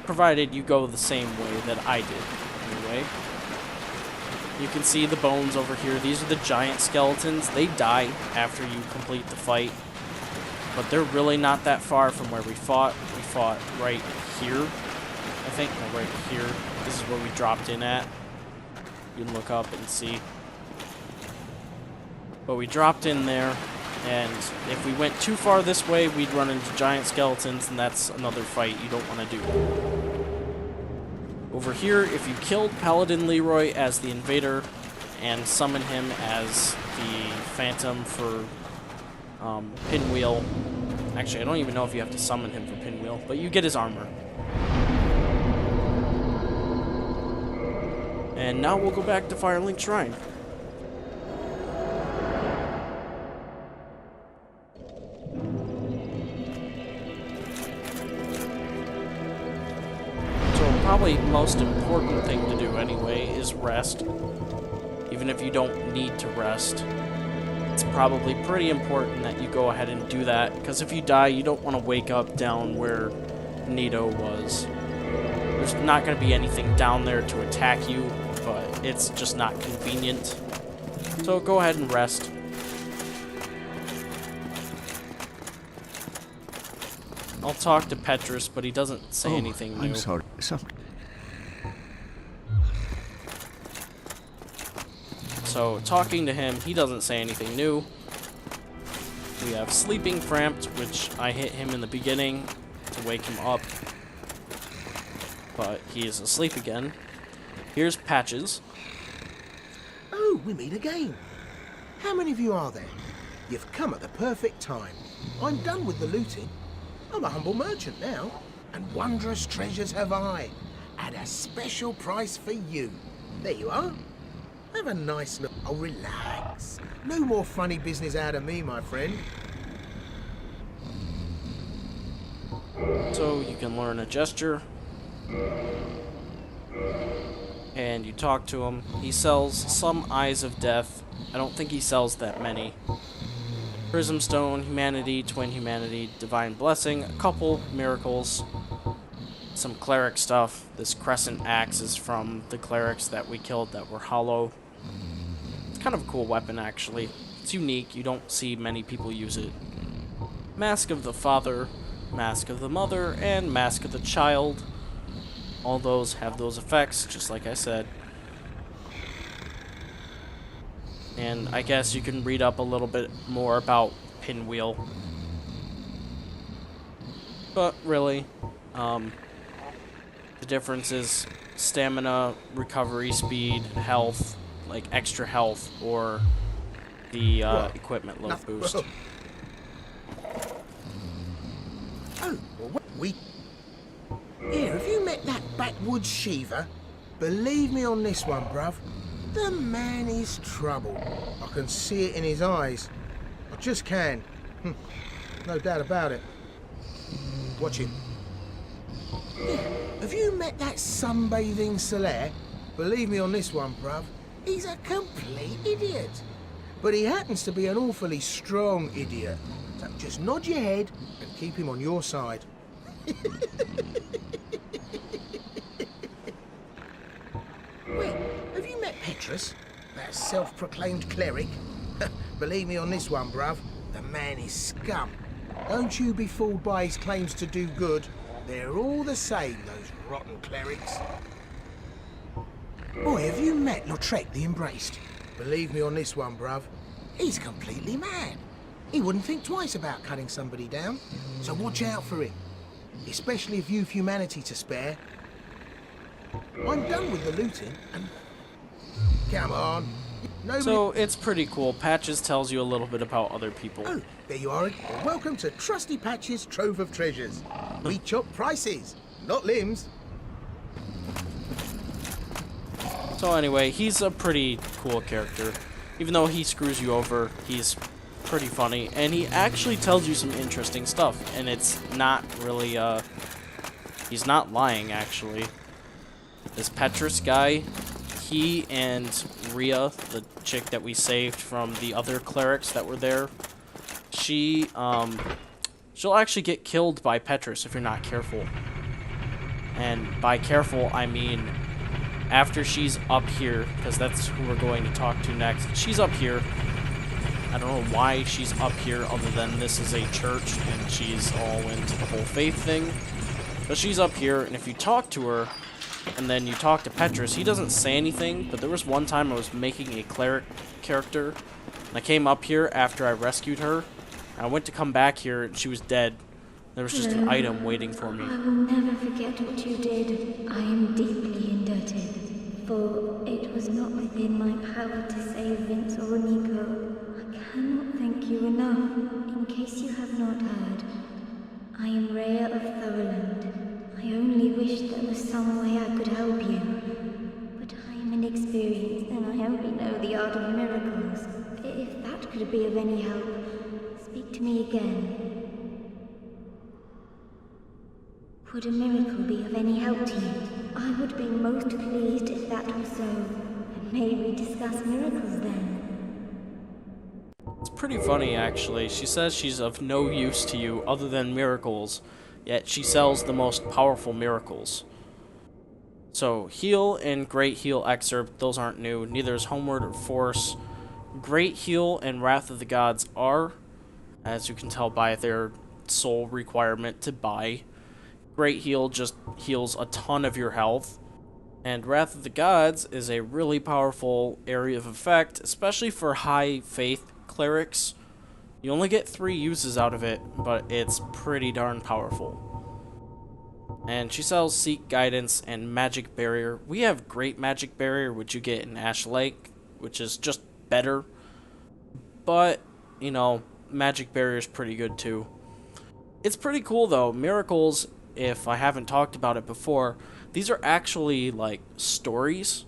Provided you go the same way that I did, anyway. You can see the bones over here. These are the giant skeletons. They die after you complete the fight. But they're really not that far from where we fought. We fought right here. I think, no, right here. This is where we dropped in at. You can look up and see. But we dropped in there, and if we went too far this way, we'd run into giant skeletons, and that's another fight you don't want to do. Over here, if you killed Paladin Leroy as the invader and summon him as the phantom for Pinwheel. Actually, I don't even know if you have to summon him for Pinwheel, but you get his armor. And now we'll go back to Firelink Shrine. Probably most important thing to do anyway is rest. Even if you don't need to rest, it's probably pretty important that you go ahead and do that, because if you die, you don't want to wake up down where Nito was. There's not going to be anything down there to attack you, but it's just not convenient. So go ahead and rest. I'll talk to Petrus, but he doesn't say anything new. I'm sorry. So, talking to him, he doesn't say anything new. We have Sleeping Cramped, which I hit him in the beginning to wake him up. But he is asleep again. Here's Patches. Oh, we meet again. How many of you are there? You've come at the perfect time. I'm done with the looting. I'm a humble merchant now, and wondrous treasures have I, at a special price for you. There you are. Have a nice look. Oh, relax. No more funny business out of me, my friend. So you can learn a gesture. And you talk to him. He sells some Eyes of Death. I don't think he sells that many. Prism Stone, Humanity, Twin Humanity, Divine Blessing, a couple Miracles, some Cleric stuff. This Crescent Axe is from the Clerics that we killed that were hollow. kind of a cool weapon, actually. It's unique. You don't see many people use it. Mask of the Father, Mask of the Mother, and Mask of the Child. All those have those effects, just like I said. And I guess you can read up a little bit more about Pinwheel. But really, the difference is stamina, recovery speed, health, like extra health, or the equipment load boost. Oh, well, Here, have you met that backwoods Shiva? Believe me on this one, bruv. The man is trouble. I can see it in his eyes. I just can. No doubt about it. Watch him. Yeah. Have you met that sunbathing Solaire? Believe me on this one, bruv. He's a complete idiot. But he happens to be an awfully strong idiot. So just nod your head and keep him on your side. Wait, have you met Petrus? That self-proclaimed cleric? Believe me on this one, bruv. The man is scum. Don't you be fooled by his claims to do good. They're all the same, those rotten clerics. Boy, have you met Lautrec the Embraced? Believe me on this one, bruv. He's completely mad. He wouldn't think twice about cutting somebody down. So watch out for him. Especially if you've humanity to spare. I'm done with the looting and... Come on. Nobody... So, it's pretty cool. Patches tells you a little bit about other people. Oh, there you are. Well, welcome to Trusty Patch's Trove of Treasures. We chop prices, not limbs. So anyway, he's a pretty cool character. Even though he screws you over, he's pretty funny. And he actually tells you some interesting stuff. And it's not really, he's not lying, actually. This Petrus guy, he and Rhea, the chick that we saved from the other clerics that were there, she'll actually get killed by Petrus if you're not careful. And by careful, I mean after she's up here, because that's who we're going to talk to next. She's up here. I don't know why she's up here other than this is a church and she's all into the whole faith thing. But she's up here, and if you talk to her, and then you talk to Petrus, he doesn't say anything, but there was one time I was making a cleric character, and I came up here after I rescued her, and I went to come back here, and she was dead. There was just an item waiting for me. I will never forget what you did. I am deeply indebted, for it was not within my power to save Vince or Nico. I cannot thank you enough. In case you have not heard, I am Rhea of Thoroland. I only wish there was some way I could help you. But I am inexperienced and I only know the art of miracles. If that could be of any help, speak to me again. Would a miracle be of any help to you? I would be most pleased if that was so. And may we discuss miracles then? It's pretty funny, actually. She says she's of no use to you other than miracles, yet she sells the most powerful miracles. So, Heal and Great Heal Excerpt, those aren't new. Neither is Homeward or Force. Great Heal and Wrath of the Gods are, as you can tell by their soul requirement to buy. Great Heal just heals a ton of your health. And Wrath of the Gods is a really powerful area of effect, especially for high faith clerics. You only get 3 uses out of it, but it's pretty darn powerful. And she sells Seek Guidance and Magic Barrier. We have Great Magic Barrier, which you get in Ash Lake, which is just better. But, you know, Magic Barrier is pretty good too. It's pretty cool though. Miracles, if I haven't talked about it before, these are actually like stories.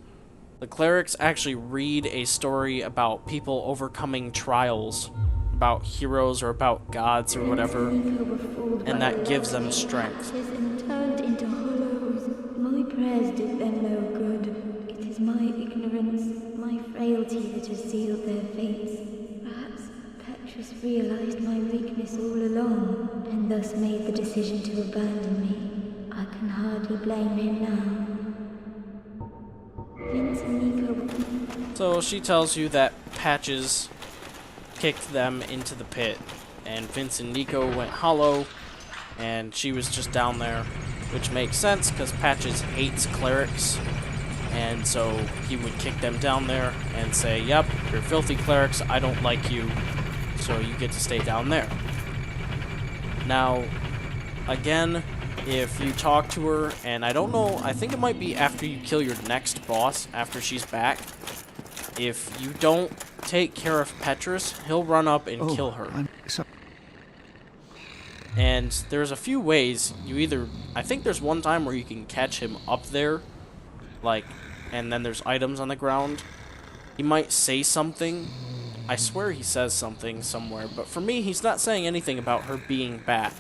The clerics actually read a story about people overcoming trials, about heroes or about gods or whatever, and that gives them strength. And turned into hollows. My prayers did them no good. It is my ignorance, my frailty that has sealed their fates. Perhaps Petrus realized my weakness all along, and thus made the decision to abandon me. I can hardly blame him now. Vince and Nico... So she tells you that Patches kicked them into the pit, and Vince and Nico went hollow, and she was just down there, which makes sense because Patches hates clerics, and so he would kick them down there and say, yep, you're filthy clerics, I don't like you, so you get to stay down there. Now, again, if you talk to her, and I don't know, I think it might be after you kill your next boss, after she's back, if you don't take care of Petrus, he'll run up and kill her. And there's a few ways. You either, I think there's one time where you can catch him up there, like, and then there's items on the ground. He might say something. I swear he says something somewhere, but for me, he's not saying anything about her being back.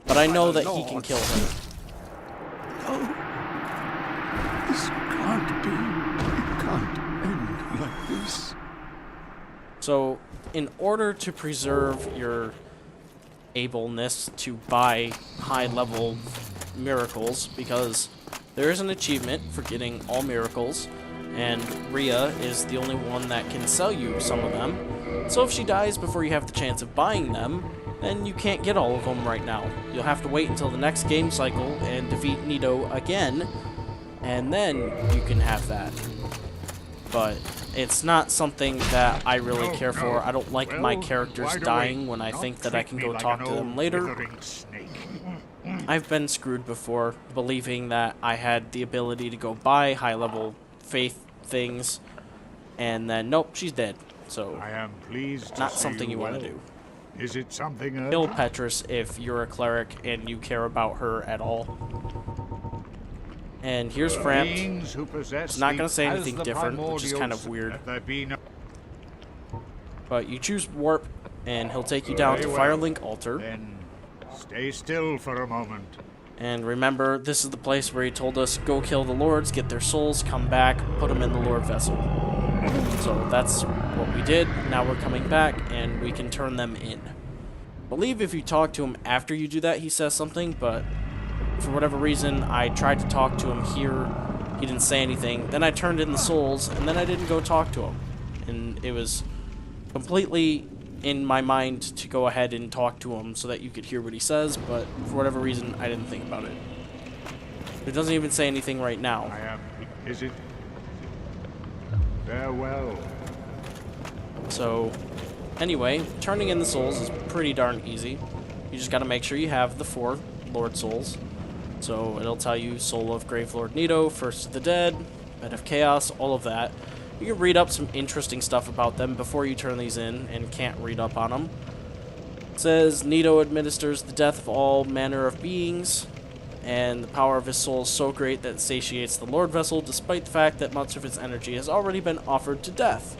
But I know that he can kill her. Oh, this can't be. It can't end like this. So, in order to preserve your ableness to buy high-level miracles, because there is an achievement for getting all miracles, and Rhea is the only one that can sell you some of them. So if she dies before you have the chance of buying them, then you can't get all of them right now. You'll have to wait until the next game cycle and defeat Nito again, and then you can have that. But it's not something that I really care for. I don't like my characters dying when I think that I can go talk to them later. I've been screwed before, believing that I had the ability to go buy high-level faith things, and then, nope, she's dead. So, I am pleased to not see something you want to well. do. Is it something Kill Petrus if you're a cleric and you care about her at all. And here's Frampt. He's not going to say anything different, which is kind of weird. But you choose Warp, and he'll take you down to Firelink Altar. Then stay still for a moment. And remember, this is the place where he told us, go kill the lords, get their souls, come back, put them in the Lord Vessel. So that's what we did. Now we're coming back, and we can turn them in. I believe if you talk to him after you do that, he says something, but for whatever reason, I tried to talk to him here. He didn't say anything. Then I turned in the souls, and then I didn't go talk to him. And it was completely in my mind to go ahead and talk to him so that you could hear what he says, but for whatever reason, I didn't think about it. It doesn't even say anything right now. Is it? Farewell. So, anyway, turning in the souls is pretty darn easy. You just gotta make sure you have the 4 Lord Souls. So, it'll tell you Soul of Gravelord Nito, First of the Dead, Bed of Chaos, all of that. You can read up some interesting stuff about them before you turn these in, and can't read up on them. It says, Nito administers the death of all manner of beings, and the power of his soul is so great that it satiates the Lord Vessel, despite the fact that much of its energy has already been offered to death.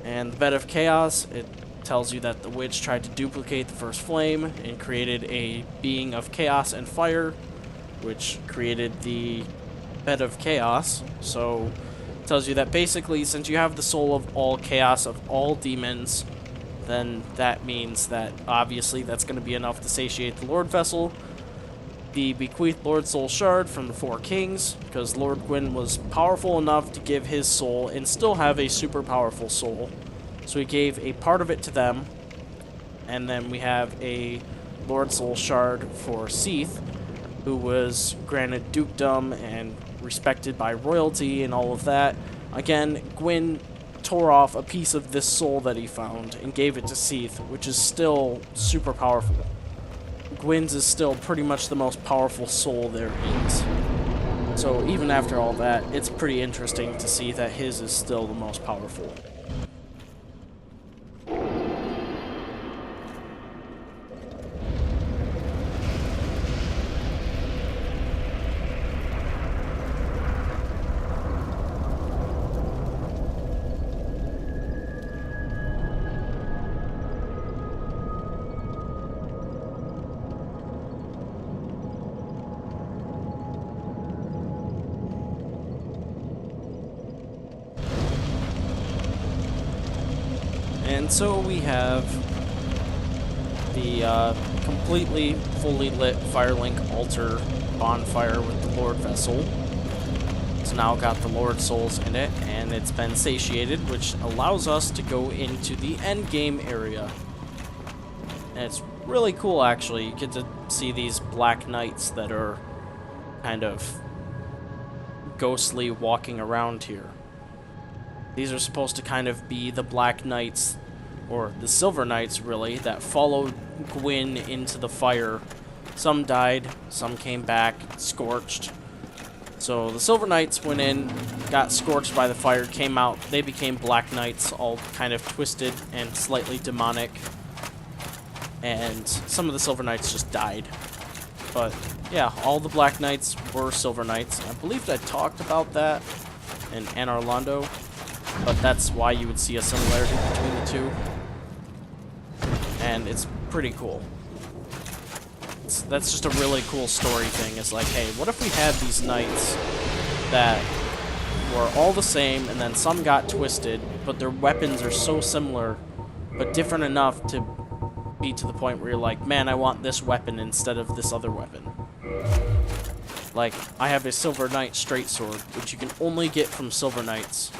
And the Bed of Chaos, it tells you that the witch tried to duplicate the first flame, and created a being of chaos and fire, which created the Bed of Chaos. So tells you that basically, since you have the soul of all chaos, of all demons, then that means that obviously that's going to be enough to satiate the Lord Vessel. The bequeathed Lord Soul Shard from the 4 Kings, because Lord Gwyn was powerful enough to give his soul and still have a super powerful soul. So he gave a part of it to them. And then we have a Lord Soul Shard for Seath, who was granted dukedom and respected by royalty and all of that. Again, Gwyn tore off a piece of this soul that he found and gave it to Seath, which is still super powerful. Gwyn's is still pretty much the most powerful soul there is. So even after all that, it's pretty interesting to see that his is still the most powerful. And so we have the completely fully lit Firelink Altar bonfire with the Lord Vessel. It's now got the Lord Souls in it, and it's been satiated, which allows us to go into the end game area. And it's really cool, actually. You get to see these black knights that are kind of ghostly walking around here. These are supposed to kind of be the black knights, or the silver knights, really, that followed Gwyn into the fire. Some died, some came back, scorched. So the silver knights went in, got scorched by the fire, came out. They became black knights, all kind of twisted and slightly demonic. And some of the silver knights just died. But yeah, all the black knights were silver knights. I believe I talked about that in Anor Londo, but that's why you would see a similarity between the two. And it's pretty cool. That's just a really cool story thing. It's like, hey, what if we had these knights that were all the same, and then some got twisted, but their weapons are so similar, but different enough to be to the point where you're like, man, I want this weapon instead of this other weapon. Like, I have a Silver Knight straight sword, which you can only get from Silver Knights,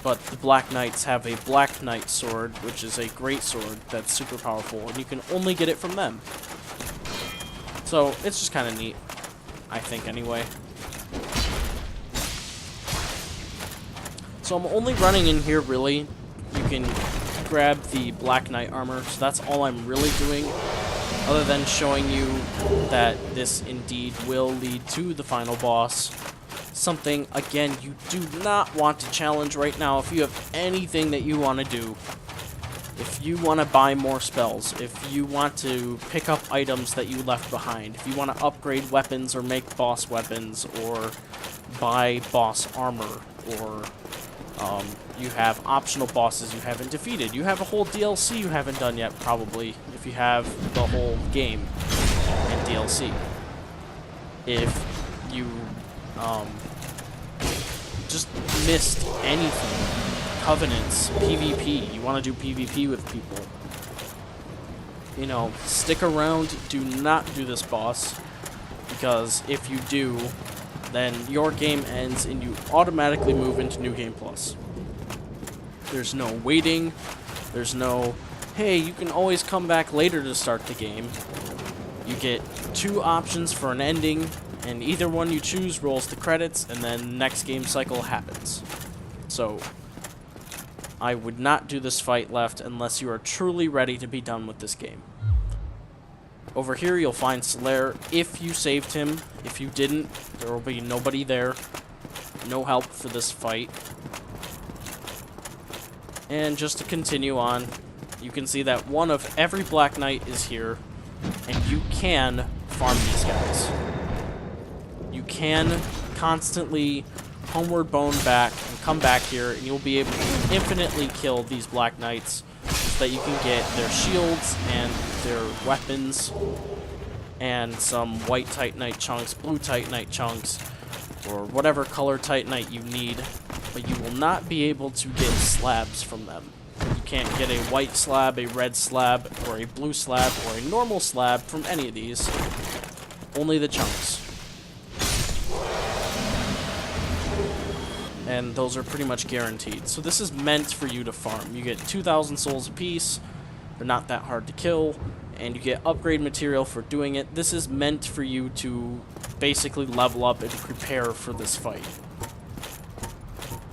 but the Black Knights have a Black Knight sword, which is a great sword that's super powerful, and you can only get it from them. So, it's just kind of neat, I think, anyway. So I'm only running in here, really. You can grab the Black Knight armor, so that's all I'm really doing, other than showing you that this indeed will lead to the final boss. Something, again, you do not want to challenge right now. If you have anything that you want to do, if you want to buy more spells, if you want to pick up items that you left behind, if you want to upgrade weapons or make boss weapons, or buy boss armor, or you have optional bosses you haven't defeated. You have a whole DLC you haven't done yet, probably, if you have the whole game and DLC. If you just missed anything, Covenants, PvP, you want to do PvP with people, you know, stick around, do not do this boss, because if you do, then your game ends and you automatically move into New Game Plus. There's no waiting, there's no, hey, you can always come back later to start the game. You get 2 options for an ending, and either one you choose rolls the credits, and then the next game cycle happens. So, I would not do this fight left unless you are truly ready to be done with this game. Over here you'll find Solaire if you saved him. If you didn't, there will be nobody there. No help for this fight. And just to continue on, you can see that one of every Black Knight is here, and you can farm these guys. You can constantly homeward bone back and come back here, and you'll be able to infinitely kill these Black Knights so that you can get their shields and their weapons and some white Titanite chunks, blue Titanite chunks, or whatever color Titanite you need, but you will not be able to get slabs from them. You can't get a white slab, a red slab, or a blue slab, or a normal slab from any of these. Only the chunks. And those are pretty much guaranteed. So this is meant for you to farm. You get 2,000 souls apiece. They're not that hard to kill. And you get upgrade material for doing it. This is meant for you to basically level up and prepare for this fight.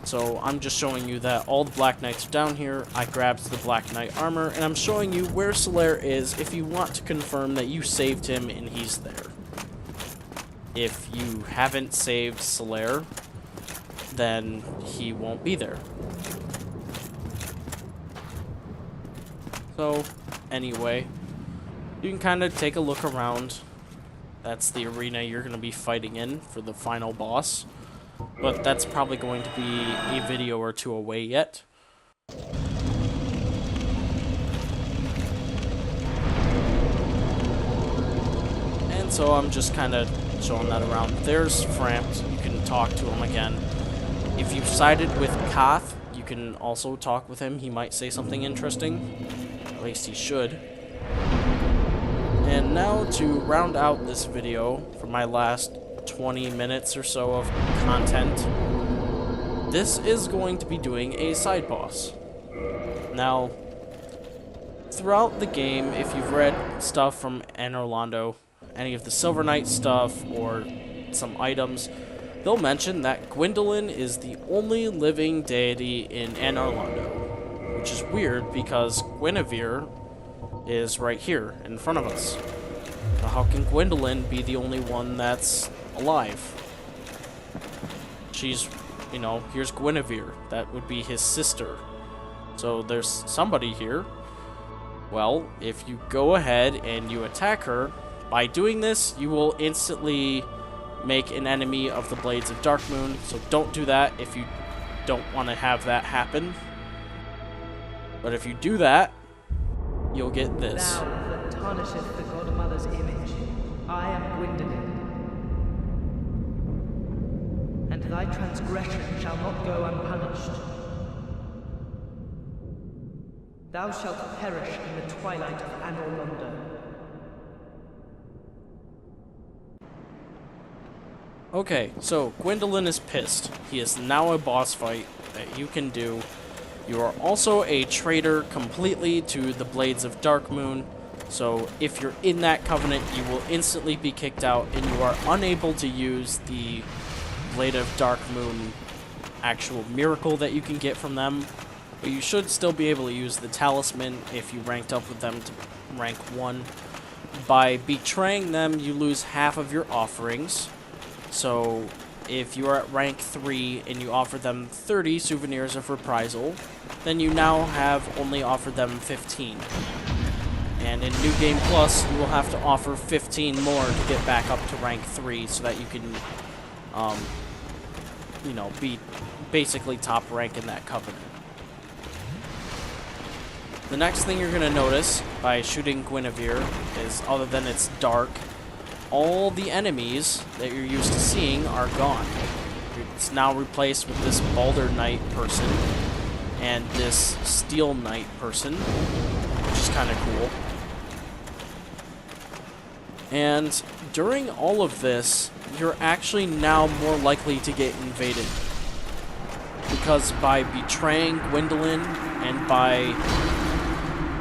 So I'm just showing you that all the Black Knights are down here. I grabbed the Black Knight armor, and I'm showing you where Solaire is if you want to confirm that you saved him and he's there. If you haven't saved Solaire, then he won't be there. So, anyway, you can kind of take a look around. That's the arena you're going to be fighting in for the final boss. But that's probably going to be a video or 2 away yet. And so I'm just kind of showing that around. There's Frampt. You can talk to him again. If you've sided with Koth, you can also talk with him. He might say something interesting. At least he should. And now to round out this video for my last 20 minutes or so of content, this is going to be doing a side boss. Now, throughout the game, if you've read stuff from Anor Londo, any of the Silver Knight stuff, or some items, they'll mention that Gwendolyn is the only living deity in Anor Londo, which is weird because Guinevere is right here in front of us. So how can Gwendolyn be the only one that's alive? She's, you know, here's Guinevere. That would be his sister. So there's somebody here. Well, if you go ahead and you attack her, by doing this, you will instantly make an enemy of the Blades of Darkmoon. So don't do that if you don't want to have that happen. But if you do that, you'll get this. Thou that tarnisheth the godmother's image, I am Gwendolyn. And thy transgression shall not go unpunished. Thou shalt perish in the twilight of Anor Londo. Okay, so Gwendolyn is pissed. He is now a boss fight that you can do. You are also a traitor completely to the Blades of Darkmoon, so if you're in that covenant, you will instantly be kicked out, and you are unable to use the Blade of Darkmoon actual miracle that you can get from them. But you should still be able to use the talisman if you ranked up with them to rank 1. By betraying them, you lose half of your offerings. So if you are at rank 3 and you offer them 30 souvenirs of reprisal, then you now have only offered them 15. And in New Game Plus, you will have to offer 15 more to get back up to rank 3 so that you can, you know, be basically top rank in that covenant. The next thing you're going to notice by shooting Guinevere is, other than it's dark, all the enemies that you're used to seeing are gone. It's now replaced with this Balder Knight person and this Steel Knight person, which is kind of cool. And during all of this, you're actually now more likely to get invaded. Because by betraying Gwendolyn and by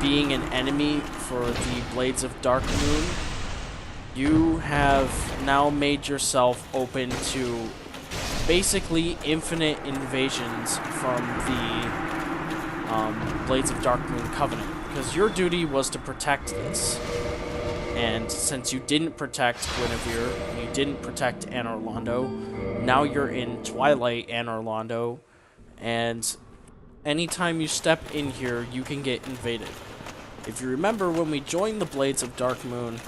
being an enemy for the Blades of Darkmoon, you have now made yourself open to basically infinite invasions from the Blades of Darkmoon Covenant. Because your duty was to protect this. And since you didn't protect Guinevere, you didn't protect Anor Londo, now you're in Twilight Anor Londo, and anytime you step in here, you can get invaded. If you remember, when we joined the Blades of Darkmoon,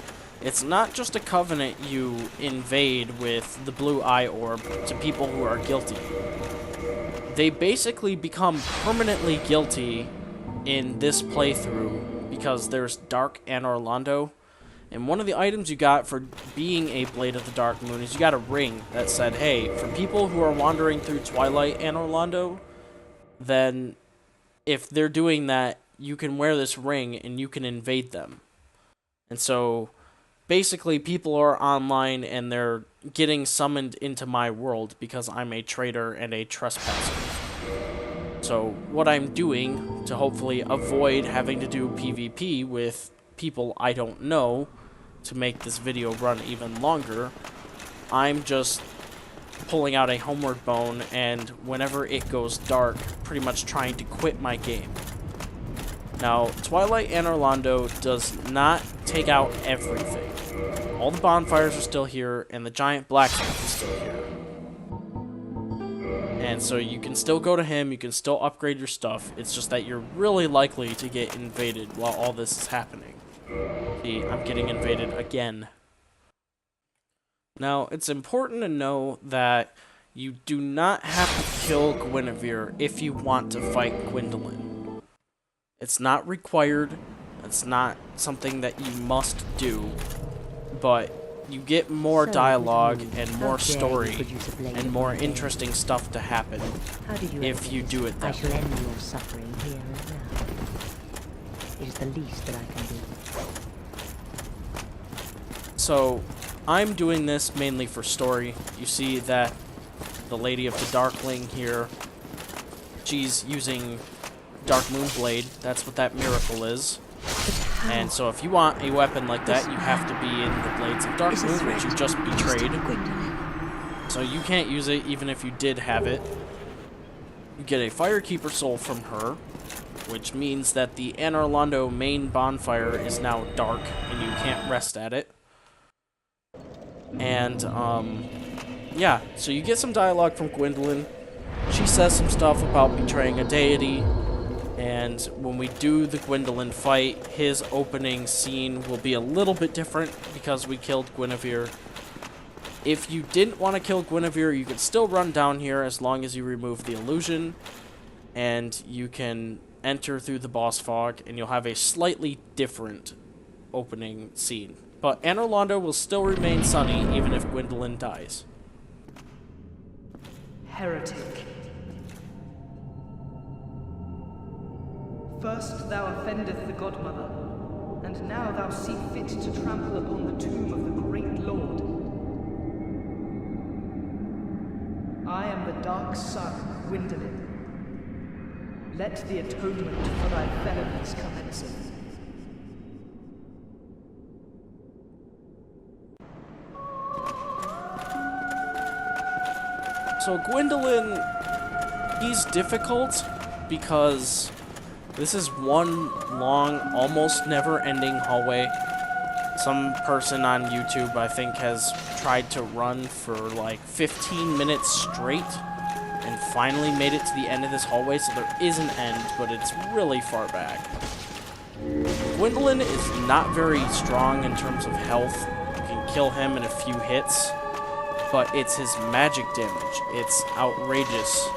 it's not just a covenant you invade with the blue eye orb to people who are guilty. They basically become permanently guilty in this playthrough because there's Dark Anor Londo, and one of the items you got for being a Blade of the Darkmoon is you got a ring that said, hey, for people who are wandering through Twilight Anor Londo, then if they're doing that, you can wear this ring and you can invade them. And so basically people are online and they're getting summoned into my world because I'm a traitor and a trespasser. So what I'm doing to hopefully avoid having to do PvP with people I don't know to make this video run even longer, I'm just pulling out a homeward bone and whenever it goes dark, pretty much trying to quit my game. Now, Twilight Anor Londo does not take out everything. All the bonfires are still here, and the giant blacksmith is still here. And so you can still go to him, you can still upgrade your stuff, it's just that you're really likely to get invaded while all this is happening. See, I'm getting invaded again. Now, it's important to know that you do not have to kill Guinevere if you want to fight Gwendolyn. It's not required, it's not something that you must do, but you get more dialogue and more story and more interesting stuff to happen if you do it that way. I shall end your suffering here and now. It is the least that I can do. So, I'm doing this mainly for story. You see that the Lady of the Darkling here, she's using Dark Moon Blade. That's what that miracle is. And so if you want a weapon like that, you have to be in the Blades of Dark Moon, which you just betrayed. So you can't use it even if you did have it. You get a Firekeeper soul from her, which means that the Anor Londo main bonfire is now dark, and you can't rest at it. And, yeah, so you get some dialogue from Gwendolyn. She says some stuff about betraying a deity, and when we do the Gwendolyn fight, his opening scene will be a little bit different because we killed Guinevere. If you didn't want to kill Guinevere, you could still run down here as long as you remove the illusion, and you can enter through the boss fog, and you'll have a slightly different opening scene. But Anor Londo will still remain sunny, even if Gwendolyn dies. Heretic. First thou offendeth the Godmother, and now thou see fit to trample upon the tomb of the great Lord. I am the Dark Sun, Gwendolyn. Let the atonement for thy felonies commenceth. So Gwendolyn, he's difficult because this is one long, almost never-ending hallway. Some person on YouTube, I think, has tried to run for like 15 minutes straight and finally made it to the end of this hallway, so there is an end, but it's really far back. Gwendolyn is not very strong in terms of health. You can kill him in a few hits, but it's his magic damage. It's outrageous.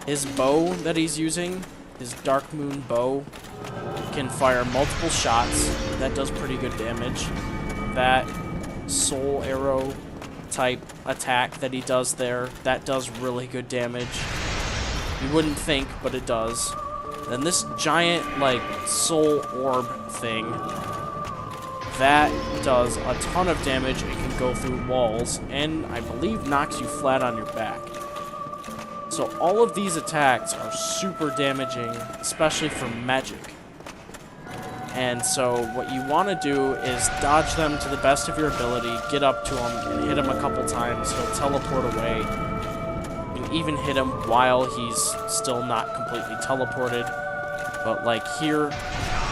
His bow that he's using, his Dark Moon bow, can fire multiple shots. That does pretty good damage. That soul arrow type attack that he does there, that does really good damage. You wouldn't think, but it does. Then this giant, like, soul orb thing, that does a ton of damage. It can go through walls, and I believe knocks you flat on your back. So all of these attacks are super damaging, especially for magic. And so what you want to do is dodge them to the best of your ability, get up to him, and hit him a couple times. He'll teleport away. You can even hit him while he's still not completely teleported. But like here,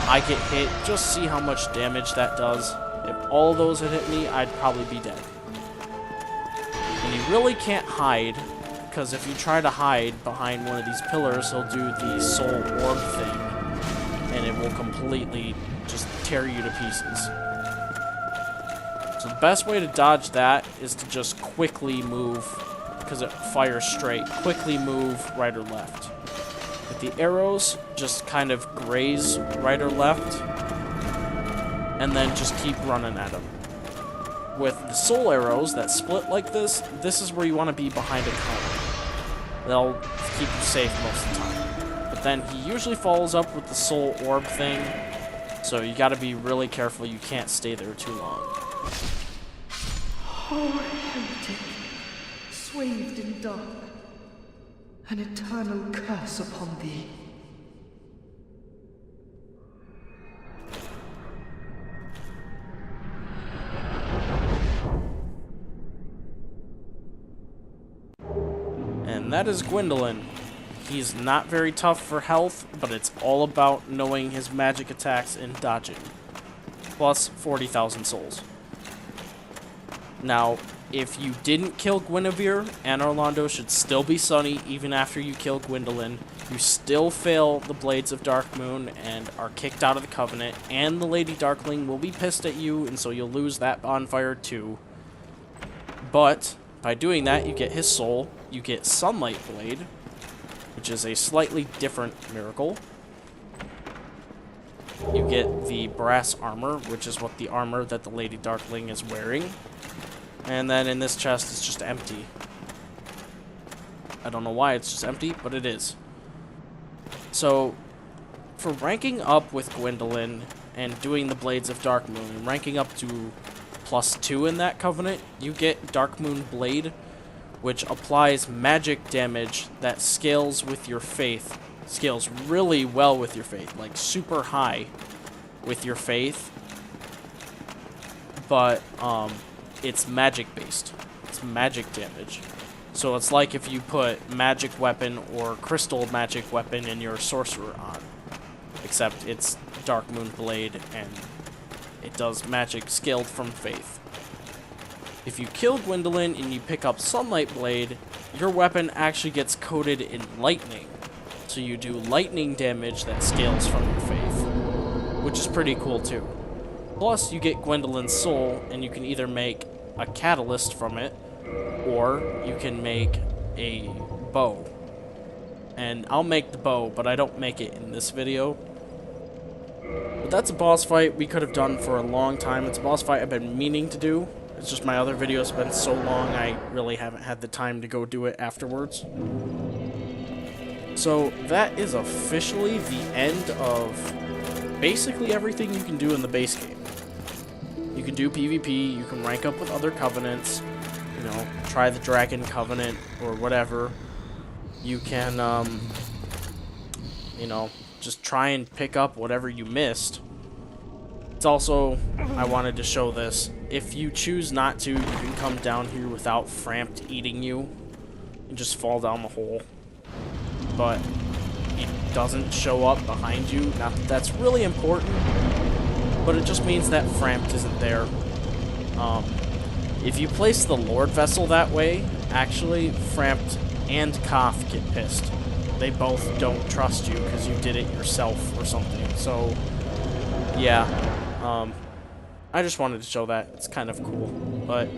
I get hit. Just see how much damage that does. If all those had hit me, I'd probably be dead. And you really can't hide, because if you try to hide behind one of these pillars, he'll do the soul orb thing, and it will completely just tear you to pieces. So the best way to dodge that is to just quickly move, because it fires straight. Quickly move right or left. With the arrows, just kind of graze right or left, and then just keep running at them. With the soul arrows that split like this is where you want to be behind a cone. They'll keep you safe most of the time. But then he usually follows up with the soul orb thing, so you gotta be really careful. You can't stay there too long. Oh, heretic, swathed in dark, an eternal curse upon thee. And that is Gwendolyn. He's not very tough for health, but it's all about knowing his magic attacks and dodging. Plus 40,000 souls. Now, if you didn't kill Guinevere, Anor Londo should still be sunny even after you kill Gwendolyn. You still fail the Blades of Dark Moon and are kicked out of the Covenant, and the Lady Darkling will be pissed at you, and so you'll lose that bonfire too. But by doing that, you get his soul, you get Sunlight Blade, which is a slightly different miracle. You get the brass armor, which is what the armor that the Lady Darkling is wearing. And then in this chest, it's just empty. I don't know why it's just empty, but it is. So, for ranking up with Gwendolyn and doing the Blades of Dark Moon, ranking up to +2 in that covenant, you get Darkmoon Blade, which applies magic damage that scales with your faith. Scales really well with your faith, like super high with your faith. But it's magic based. It's magic damage. So it's like if you put magic weapon or crystal magic weapon in your sorcerer on. Except it's Darkmoon Blade and it does magic scaled from faith. If you kill Gwendolyn and you pick up Sunlight Blade, your weapon actually gets coated in lightning. So you do lightning damage that scales from your faith, which is pretty cool too. Plus, you get Gwendolyn's soul, and you can either make a catalyst from it, or you can make a bow. And I'll make the bow, but I don't make it in this video. But that's a boss fight we could have done for a long time. It's a boss fight I've been meaning to do. It's just my other videos have been so long, I really haven't had the time to go do it afterwards. So that is officially the end of basically everything you can do in the base game. You can do PvP, you can rank up with other covenants, you know, try the Dragon Covenant or whatever. You can, you know, just try and pick up whatever you missed. It's also, I wanted to show this, if you choose not to, you can come down here without Frampt eating you and just fall down the hole. But it doesn't show up behind you. Not that that's really important, but it just means that Frampt isn't there. If you place the Lord Vessel that way, actually, Frampt and Koth get pissed. They both don't trust you because you did it yourself or something. So, yeah. I just wanted to show that. It's kind of cool. But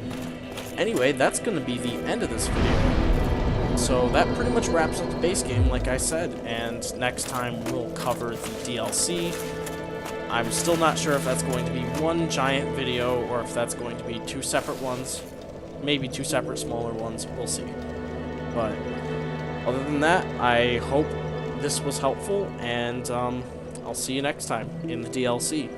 anyway, that's going to be the end of this video. So that pretty much wraps up the base game, like I said. And next time we'll cover the DLC. I'm still not sure if that's going to be one giant video or if that's going to be two separate ones. Maybe two separate smaller ones. We'll see. But other than that, I hope this was helpful, and I'll see you next time in the DLC.